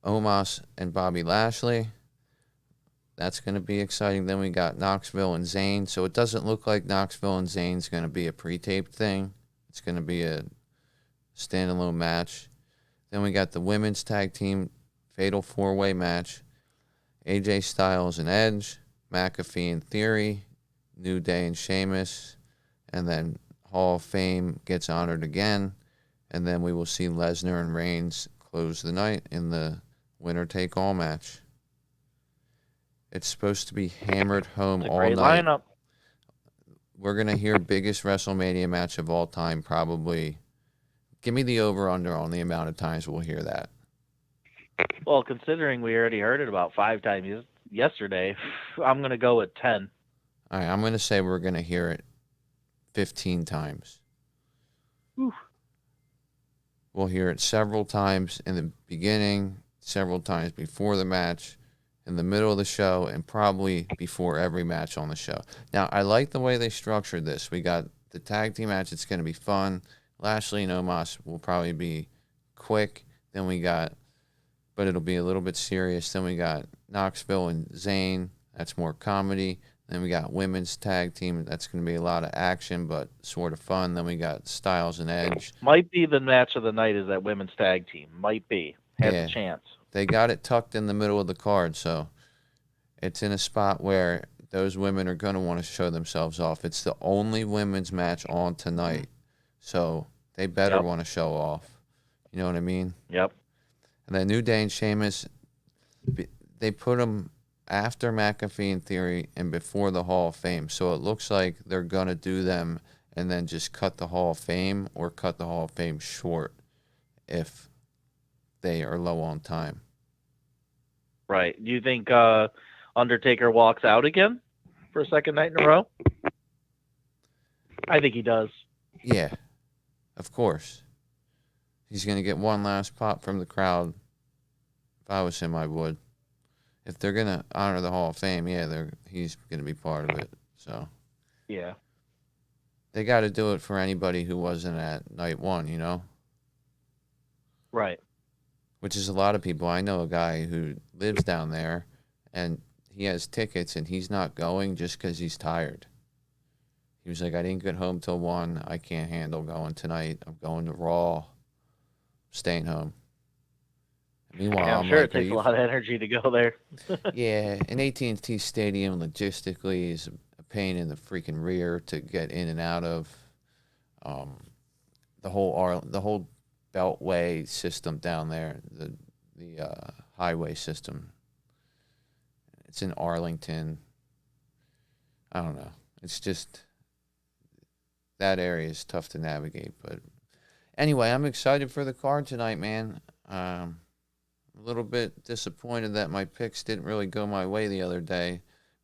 Omos and Bobby Lashley. That's going to be exciting. Then we got Knoxville and Zayn. So it doesn't look like Knoxville and Zayn's going to be a pre-taped thing. It's going to be a standalone match. Then we got the women's tag team fatal four-way match. AJ Styles and Edge, McAfee and Theory, New Day and Sheamus, and then Hall of Fame gets honored again, and then we will see Lesnar and Reigns close the night in the winner-take-all match. It's supposed to be hammered home all Great night. Lineup. We're going to hear biggest WrestleMania match of all time, probably. Give me the over-under on the amount of times we'll hear that. Well, considering we already heard it about 5 times yesterday, I'm going to go with 10. All right, I'm going to say we're going to hear it 15 times. Oof. We'll hear it several times in the beginning, several times before the match, in the middle of the show, and probably before every match on the show. Now, I like the way they structured this. We got the tag team match. It's going to be fun. Lashley and Omos will probably be quick. Then we got, but it'll be a little bit serious. Then we got Knoxville and Zayn. That's more comedy. Then we got women's tag team. That's going to be a lot of action, but sort of fun. Then we got Styles and Edge. Might be the match of the night is that women's tag team. Might be. Has a chance. They got it tucked in the middle of the card, so it's in a spot where those women are going to want to show themselves off. It's the only women's match on tonight, so they better Yep. want to show off. You know what I mean? Yep. And then New Day and Sheamus, they put them after McAfee in Theory and before the Hall of Fame, so it looks like they're going to do them and then just cut the Hall of Fame or cut the Hall of Fame short if they are low on time. Right. Do you think Undertaker walks out again for a second night in a row? I think he does. Yeah, of course. He's going to get one last pop from the crowd. If I was him, I would. If they're going to honor the Hall of Fame, yeah, he's going to be part of it. So yeah, they got to do it for anybody who wasn't at night one, you know? Right. Which is a lot of people. I know a guy who lives down there, and he has tickets, and he's not going just because he's tired. He was like, I didn't get home till 1. I can't handle going tonight. I'm going to Raw. Staying home. Meanwhile, yeah, I'm sure it takes a lot of energy to go there. Yeah, an AT&T Stadium logistically is a pain in the freaking rear to get in and out of. The whole beltway system down there, the highway system. It's in Arlington. I don't know. It's just that area is tough to navigate. But anyway, I'm excited for the card tonight, man. A little bit disappointed that my picks didn't really go my way the other day.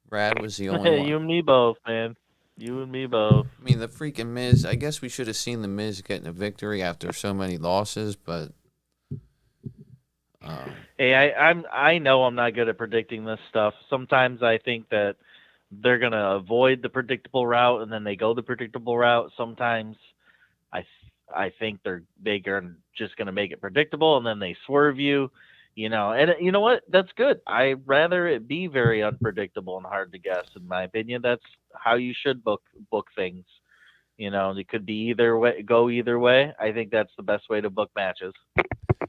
Brad was the only one. You and me both, man. You and me both. I mean, the freaking Miz. I guess we should have seen the Miz getting a victory after so many losses, but. Hey, I know I'm not good at predicting this stuff. Sometimes I think that they're gonna avoid the predictable route and then they go the predictable route. Sometimes I think they're just gonna make it predictable and then they swerve you, And you know what? That's good. I'd rather it be very unpredictable and hard to guess. In my opinion, that's how you should book things. It could be either way, go either way. I think that's the best way to book matches.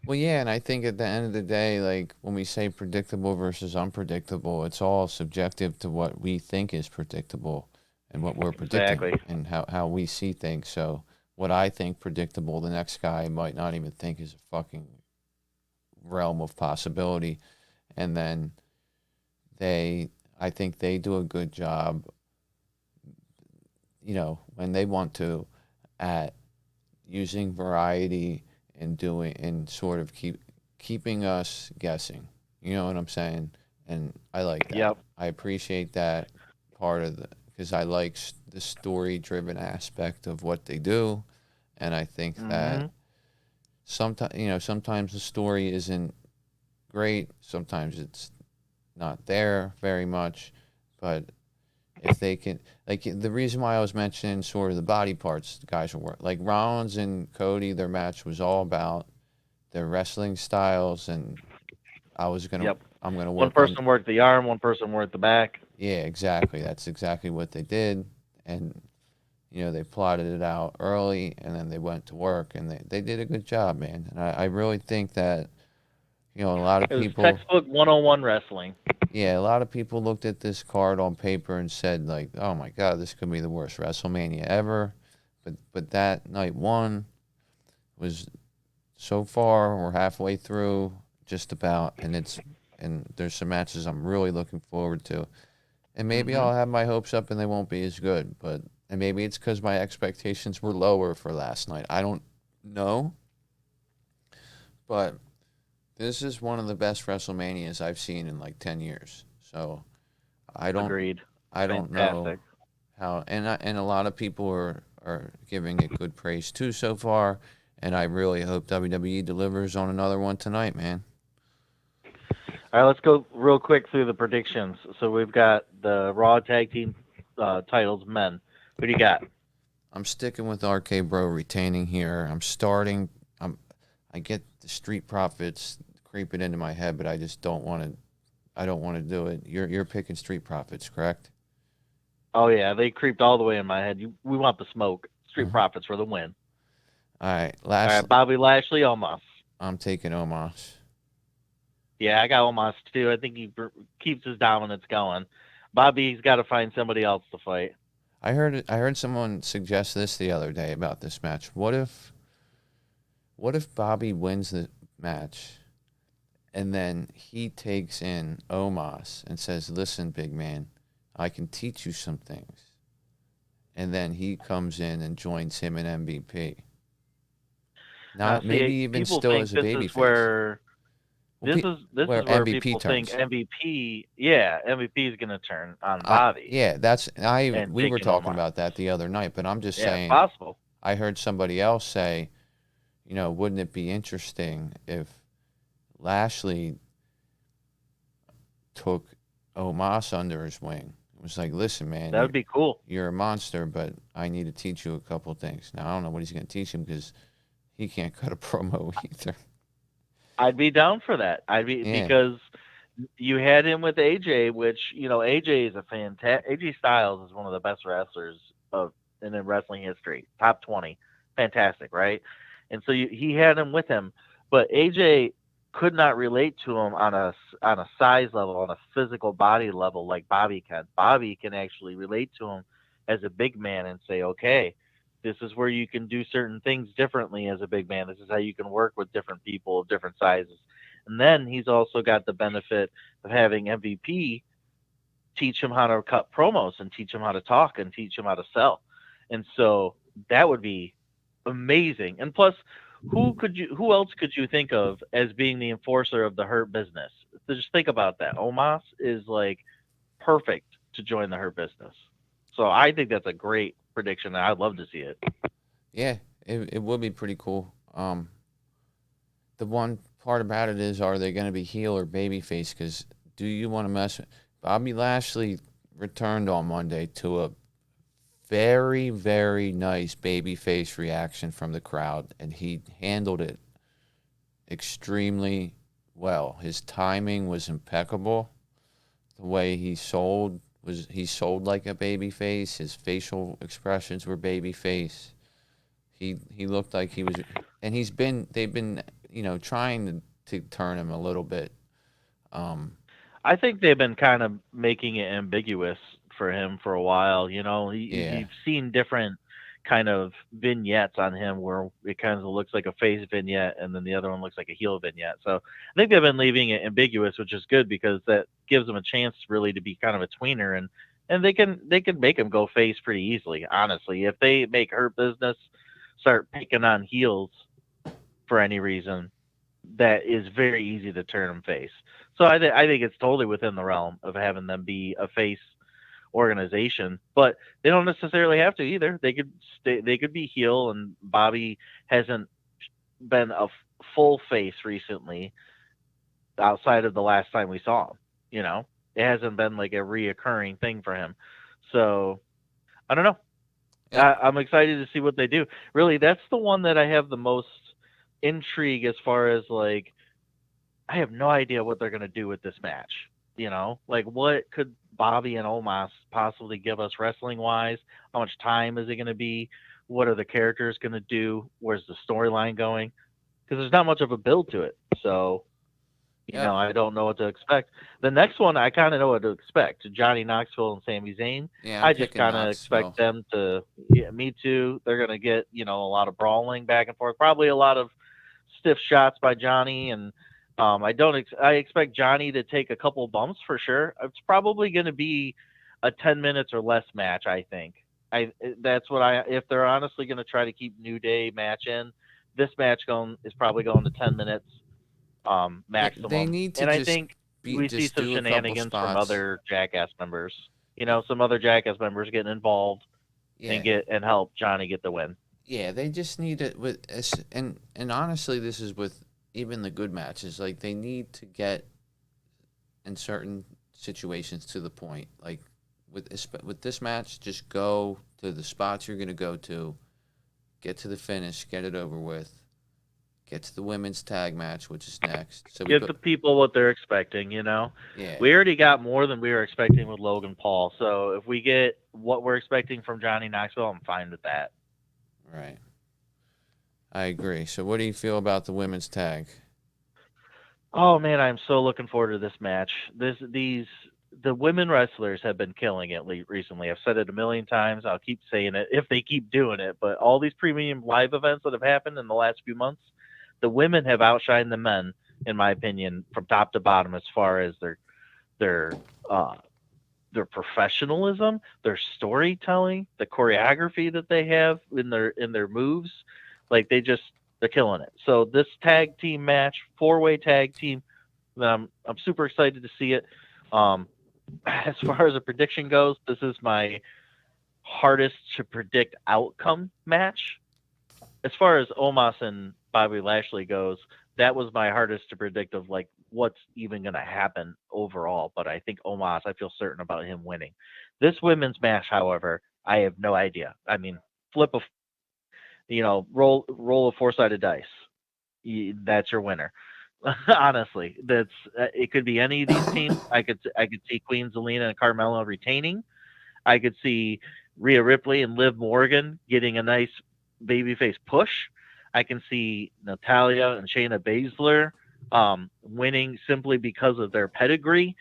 Well, yeah, and I think at the end of the day, like when we say predictable versus unpredictable, it's all subjective to what we think is predictable and what we're predicting Exactly. and how we see things. So what I think predictable, the next guy might not even think is a fucking realm of possibility. And then I think they do a good job, when they want to, at using variety and sort of keeping us guessing. You know what I'm saying? And I like that. Yep. I appreciate that part of because I like the story-driven aspect of what they do, and I think that sometimes the story isn't great. Sometimes it's not there very much, but if they can, like the reason why I was mentioning sort of the body parts the guys are working, like Rollins and Cody, their match was all about their wrestling styles, and I'm gonna work. One person worked the arm, one person worked the back. Yeah, exactly. That's exactly what they did, and they plotted it out early, and then they went to work, and they did a good job, man. And I really think that a lot of people. It was textbook 101 wrestling. Yeah, a lot of people looked at this card on paper and said, like, oh my God, this could be the worst WrestleMania ever. But that night one was so far, we're halfway through, just about, and there's some matches I'm really looking forward to. And maybe I'll have my hopes up and they won't be as good, and maybe it's because my expectations were lower for last night. I don't know. But this is one of the best WrestleManias I've seen in like 10 years. So Agreed. I don't know how, and a lot of people are giving it good praise too so far, and I really hope WWE delivers on another one tonight, man. All right, let's go real quick through the predictions. So we've got the Raw Tag Team titles, men. Who do you got? I'm sticking with RK Bro retaining here. I get the Street Profits creeping into my head, but I just don't want to. I don't want to do it. You're picking Street Profits, correct? Oh yeah, they creeped all the way in my head. We want the smoke. Street Profits for the win. All right, all right, Bobby Lashley, Omos. I'm taking Omos. Yeah, I got Omos too. I think he keeps his dominance going. Bobby's got to find somebody else to fight. I heard someone suggest this the other day about this match. What if Bobby wins the match and then he takes in Omos and says, "Listen, big man, I can teach you some things." And then he comes in and joins him in MVP. Now, Not maybe see, even people still think as a this is babyface. where Well, this where is where MVP people think turns. MVP, yeah, MVP is going to turn on Bobby Yeah, and we take were in talking Omos. about that the other night, but I'm just Yeah, it's saying possible. I heard somebody else say, wouldn't it be interesting if Lashley took Omos under his wing? It was like, listen, man, That would be cool. you're a monster, but I need to teach you a couple things. Now I don't know what he's going to teach him because he can't cut a promo either. I'd be down for that. I'd be Yeah, because you had him with AJ, which AJ is a fantastic. AJ Styles is one of the best wrestlers of in wrestling history, top 20, fantastic, right? And so he had him with him, but AJ could not relate to him on a size level, on a physical body level like Bobby can. Bobby can actually relate to him as a big man and say, okay, this is where you can do certain things differently as a big man. This is how you can work with different people of different sizes. And then he's also got the benefit of having MVP teach him how to cut promos and teach him how to talk and teach him how to sell. And so that would be amazing. And plus, who else could you think of as being the enforcer of the Hurt Business? So just think about that. Omos is like perfect to join the Hurt Business. So I think that's a great prediction. I'd love to see it. yeah, it would be pretty cool. The one part about it is, are they going to be heel or babyface? Because do you want to mess with Bobby Lashley? Returned on Monday to a very, very nice babyface reaction from the crowd, and he handled it extremely well. His timing was impeccable. The way he sold like a babyface. His facial expressions were babyface. He looked like he was, and they've been trying to turn him a little bit. Um, I think they've been kind of making it ambiguous for him for a while. yeah, You've seen different kind of vignettes on him where it kind of looks like a face vignette and then the other one looks like a heel vignette. So I think they've been leaving it ambiguous, which is good because that gives them a chance really to be kind of a tweener and they can make him go face pretty easily. Honestly, if they make Hurt Business start picking on heels for any reason, that is very easy to turn them face. So I think it's totally within the realm of having them be a face organization, but they don't necessarily have to either. They could be heel, and Bobby hasn't been a full face recently outside of the last time we saw him. It hasn't been like a reoccurring thing for him. So I don't know. yeah, I'm excited to see what they do. Really, that's the one that I have the most intrigue as far as like I have no idea what they're going to do with this match. Like what could Bobby and Omos possibly give us wrestling wise? How much time is it going to be? What are the characters going to do? Where's the storyline going? Because there's not much of a build to it. So, yep, I don't know what to expect. The next one, I kind of know what to expect. Johnny Knoxville and Sami Zayn. yeah. I'm I just picking kind of expect Knoxville. them to, yeah, me too. They're going to get, a lot of brawling back and forth, probably a lot of stiff shots by Johnny, and I don't. I expect Johnny to take a couple bumps for sure. It's probably going to be a 10 minutes or less match. I think. That's what I. If they're honestly going to try to keep New Day match in, this match is probably going to 10 minutes Yeah, they maximum. need to And I think we see just some do a couple shenanigans from spots. other Jackass members. Some other Jackass members getting involved and Yeah, help Johnny get the win. yeah. They just need it and honestly, this is with even the good matches. Like they need to get in certain situations to the point. Like with this match, just go to the spots you're gonna go to, get to the finish, get it over with, get to the women's tag match, which is next. So we Give go. the people what they're expecting. Yeah, We already got more than we were expecting with Logan Paul. So if we get what we're expecting from Johnny Knoxville, I'm fine with that. right. I agree. So what do you feel about the women's tag? Oh man, I'm so looking forward to this match. the women wrestlers have been killing it recently. I've said it a million times. I'll keep saying it if they keep doing it. But all these premium live events that have happened in the last few months, the women have outshined the men, in my opinion, from top to bottom as far as their uh, their professionalism, their storytelling, the choreography that they have in their moves. Like they're killing it. So this tag team match, 4-way tag team, I'm super excited to see it. Um, as far as a prediction goes, this is my hardest to predict outcome match. As far as Omos and Bobby Lashley goes, that was my hardest to predict of like what's even going to happen overall. But I think Omos, I feel certain about him winning. This women's match, however, I have no idea. I mean, flip a, roll a 4-sided dice. That's your winner. Honestly, that's it. Could be any of these teams. I could see Queen Zelina and Carmella retaining. I could see Rhea Ripley and Liv Morgan getting a nice babyface push. I can see Natalia and Shayna Baszler winning simply because of their pedigree.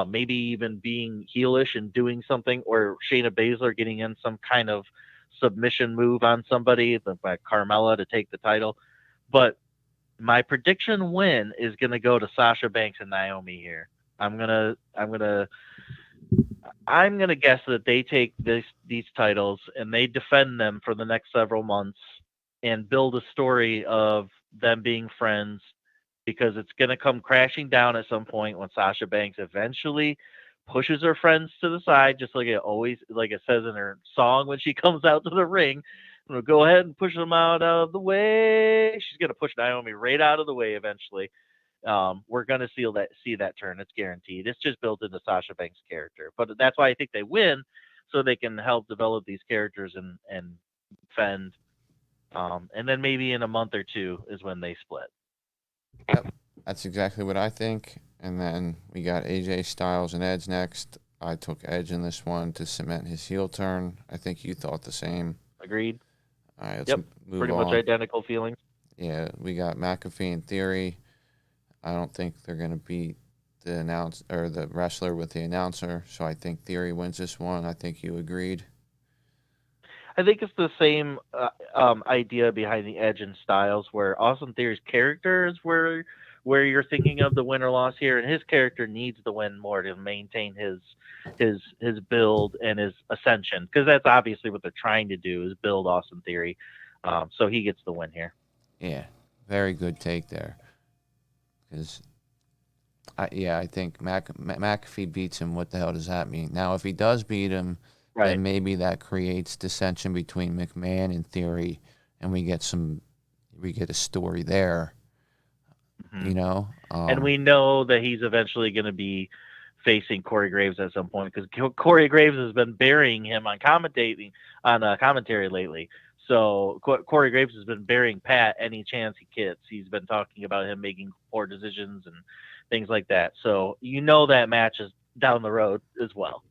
Maybe even being heelish and doing something, or Shayna Baszler getting in some kind of submission move on somebody, like Carmella to take the title. But my prediction win is going to go to Sasha Banks and Naomi here. I'm gonna guess that they take these titles and they defend them for the next several months and build a story of them being friends, because it's gonna come crashing down at some point when Sasha Banks eventually pushes her friends to the side, just like it says in her song when she comes out to the ring. I'm gonna go ahead and push them out of the way. She's gonna push Naomi right out of the way eventually. We're going to see that turn. It's guaranteed. It's just built into Sasha Banks' character. But that's why I think they win, so they can help develop these characters and defend. And then maybe in a month or two is when they split. Yep, that's exactly what I think. And then we got AJ Styles and Edge next. I took Edge in this one to cement his heel turn. I think you thought the same. Agreed. All right, let's Yep. move Pretty on. much identical feelings. Yeah, we got McAfee and Theory. I don't think they're going to beat the wrestler with the announcer, so I think Theory wins this one. I think you agreed. I think it's the same idea behind the Edge and Styles, where Austin Theory's character is where you're thinking of the win or loss here, and his character needs the win more to maintain his build and his ascension, because that's obviously what they're trying to do, is build Austin Theory. So he gets the win here. Yeah, very good take there. Because, I think McAfee beats him. What the hell does that mean? Now, if he does beat him, Right. then maybe that creates dissension between McMahon and Theory, and we get a story there. Mm-hmm. And we know that he's eventually going to be facing Corey Graves at some point, because Corey Graves has been burying him on commentary lately. So Corey Graves has been burying Pat any chance he gets. He's been talking about him making poor decisions and things like that. So that match is down the road as well.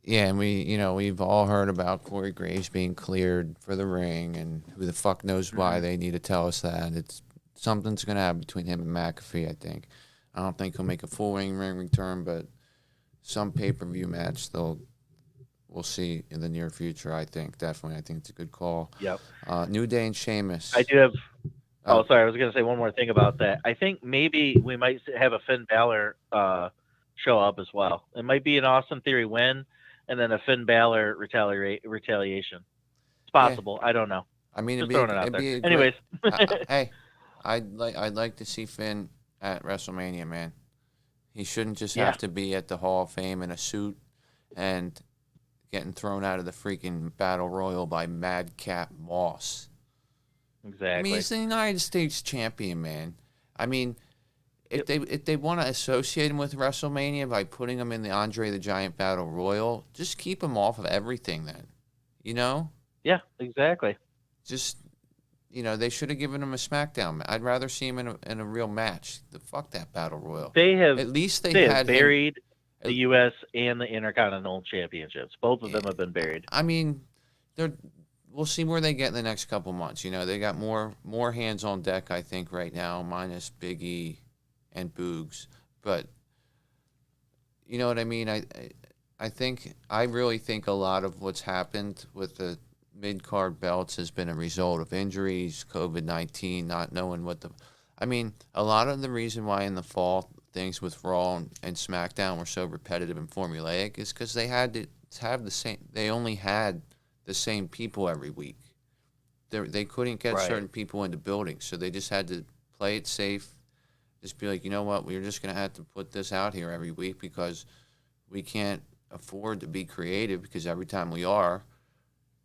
Yeah, and we've all heard about Corey Graves being cleared for the ring, and who the fuck knows why they need to tell us that. It's something's gonna happen between him and McAfee. I think. I don't think he'll make a full ring return, but some pay-per-view match we'll see in the near future. I think definitely. I think it's a good call. Yep. New Day and Sheamus. I do have. Oh, sorry. I was going to say one more thing about that. I think maybe we might have a Finn Balor show up as well. It might be an Austin Theory win, and then a Finn Balor retaliation. It's possible. Yeah. I don't know. I mean, just throwing it out there. Anyways, hey, I'd like to see Finn at WrestleMania, man. He shouldn't just have to be at the Hall of Fame in a suit and getting thrown out of the freaking Battle Royal by Madcap Moss. Exactly. I mean, he's the United States champion, man. I mean, if they want to associate him with WrestleMania by putting him in the Andre the Giant Battle Royal, just keep him off of everything then. Yeah, exactly. Just, they should have given him a SmackDown. I'd rather see him in a real match. Fuck that Battle Royal. At least they have buried the U.S. and the Intercontinental Championships. Both of them have been buried. I mean, we'll see where they get in the next couple months. They got more hands on deck, I think, right now, minus Big E and Boogs. But, you know what I mean? I really think a lot of what's happened with the mid card belts has been a result of injuries, COVID-19, not knowing what the. I mean, a lot of the reason why in the fall things with Raw and SmackDown were so repetitive and formulaic is because they had to have the same. They only had the same people every week. They couldn't get Right. certain people into buildings, so they just had to play it safe. Just be like, you know what, we're just gonna have to put this out here every week because we can't afford to be creative because every time we are,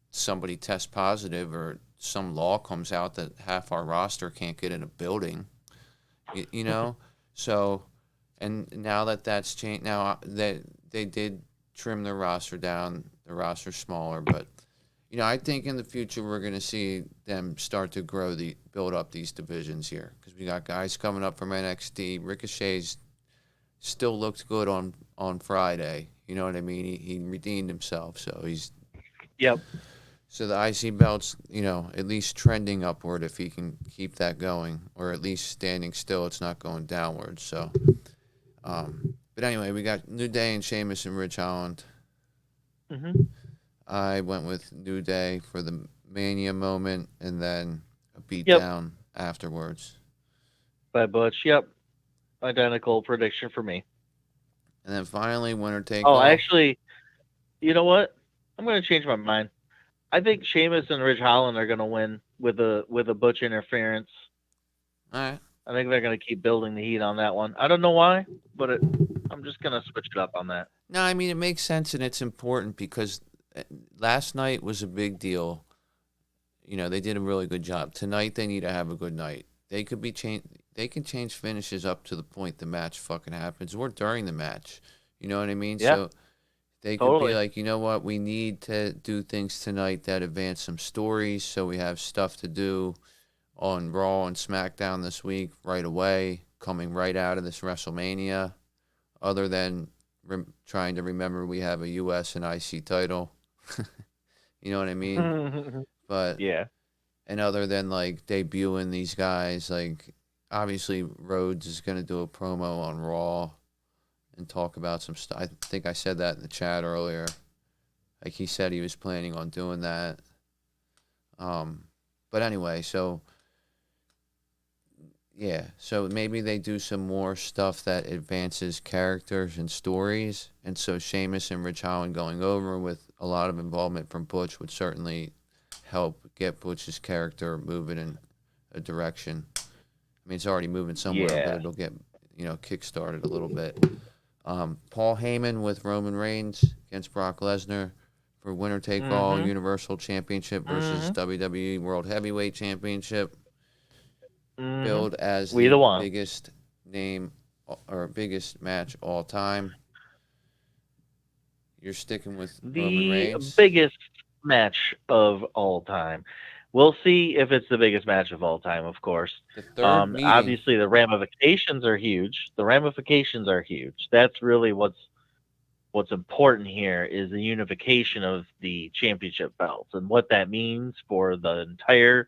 somebody tests positive or some law comes out that half our roster can't get in a building, you know? So, and now that that's changed, now that they did trim their roster down, the roster's smaller, but, you know, I think in the future we're going to see them start to build up these divisions here because we got guys coming up from NXT. Ricochet's still looked good on Friday. You know what I mean? He redeemed himself, so he's Yep. so the IC belt's, you know, at least trending upward if he can keep that going, or at least standing still. It's not going downward. So, but anyway, we got New Day and Sheamus and Ridge Holland. Mhm. I went with New Day for the Mania moment, and then a Yep. beatdown afterwards. By Butch. Yep. Identical prediction for me. And then finally, winner take Oh, all. actually, you know what? I'm going to change my mind. I think Sheamus and Ridge Holland are going to win with a Butch interference. All right. I think they're going to keep building the heat on that one. I don't know why, but I'm just going to switch it up on that. No, I mean it makes sense and it's important because last night was a big deal. You know, they did a really good job. Tonight they need to have a good night. They could be change. They can change finishes up to the point the match fucking happens or during the match. You know what I mean? Yeah, So they could be totally. like, you know what, we need to do things tonight that advance some stories, so we have stuff to do on Raw and SmackDown this week right away, coming right out of this WrestleMania. Other than trying to remember we have a U.S. and IC title. You know what I mean? But Yeah. and other than like debuting these guys, like obviously Rhodes is gonna do a promo on Raw and talk about some stuff. I think I said that in the chat earlier. Like he said he was planning on doing that. Um, but anyway, so yeah, so maybe they do some more stuff that advances characters and stories, and so Sheamus and Rich Holland going over with a lot of involvement from Butch would certainly help get Butch's character moving in a direction. I mean, it's already moving somewhere, but Yeah. it'll get, you know, kickstarted a little bit. Paul Heyman with Roman Reigns against Brock Lesnar for winner take all Mhm. Universal Championship versus Mhm. WWE World Heavyweight Championship. Mhm. Billed as We the the one. biggest name or biggest match all time. You're sticking with Roman The Reigns. biggest match of all time. We'll see if it's the biggest match of all time, of course. The third meeting. Obviously, the ramifications are huge. The ramifications are huge. That's really what's important here is the unification of the championship belts and what that means for the entire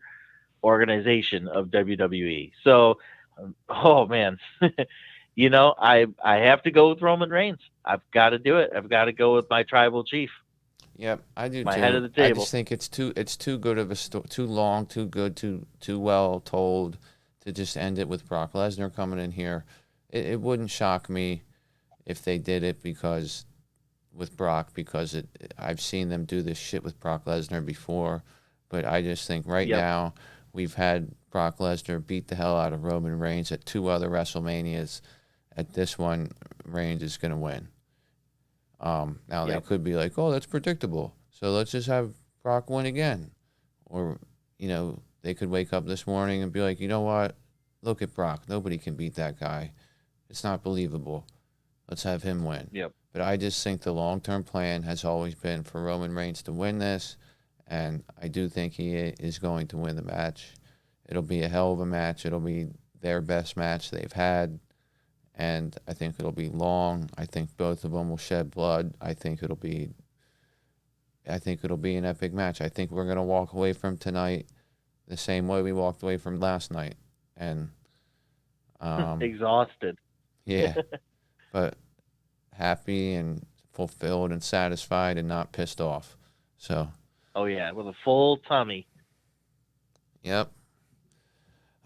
organization of WWE. So, oh man, I have to go with Roman Reigns. I've got to do it. I've got to go with my tribal chief, Yep, I do my head of too. the I just table. think it's too good of a too long, too good, too well told to just end it with Brock Lesnar coming in here. It wouldn't shock me if they did it because with Brock because I've seen them do this shit with Brock Lesnar before, but I just think right Yep. now we've had Brock Lesnar beat the hell out of Roman Reigns at two other WrestleManias. At this one, Reigns is going to win. Now they Yep. could be like, oh, that's predictable, so let's just have Brock win again, or you know they could wake up this morning and be like, you know what, look at Brock, nobody can beat that guy. It's not believable. Let's have him win. Yep. But I just think the long term plan has always been for Roman Reigns to win this, and I do think he is going to win the match. It'll be a hell of a match. It'll be their best match they've had, and I think it'll be long. I think both of them will shed blood. I think it'll be an epic match. I think we're gonna walk away from tonight the same way we walked away from last night, and Exhausted. yeah. But happy and fulfilled and satisfied and not pissed off. So. Oh yeah, with a full tummy. Yep.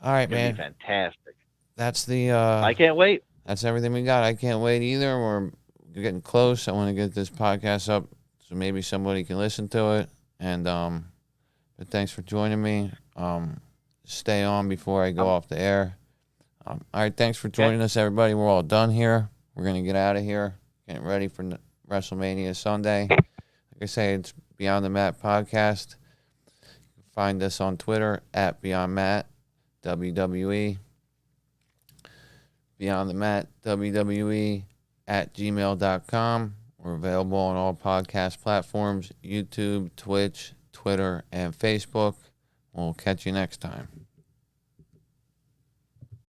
All right, It's gonna man. be fantastic. That's the. I can't wait. That's everything we got. I can't wait either. We're getting close. I want to get this podcast up so maybe somebody can listen to it. And but thanks for joining me. Stay on before I go off the air. All right, thanks for joining us, everybody. We're all done here. We're gonna get out of here. Getting ready for WrestleMania Sunday. Like I say, it's Beyond the Mat podcast. Find us on Twitter at Beyond Mat WWE. Beyond the Mat WWE at gmail.com. We're available on all podcast platforms: YouTube, Twitch, Twitter, and Facebook. We'll catch you next time.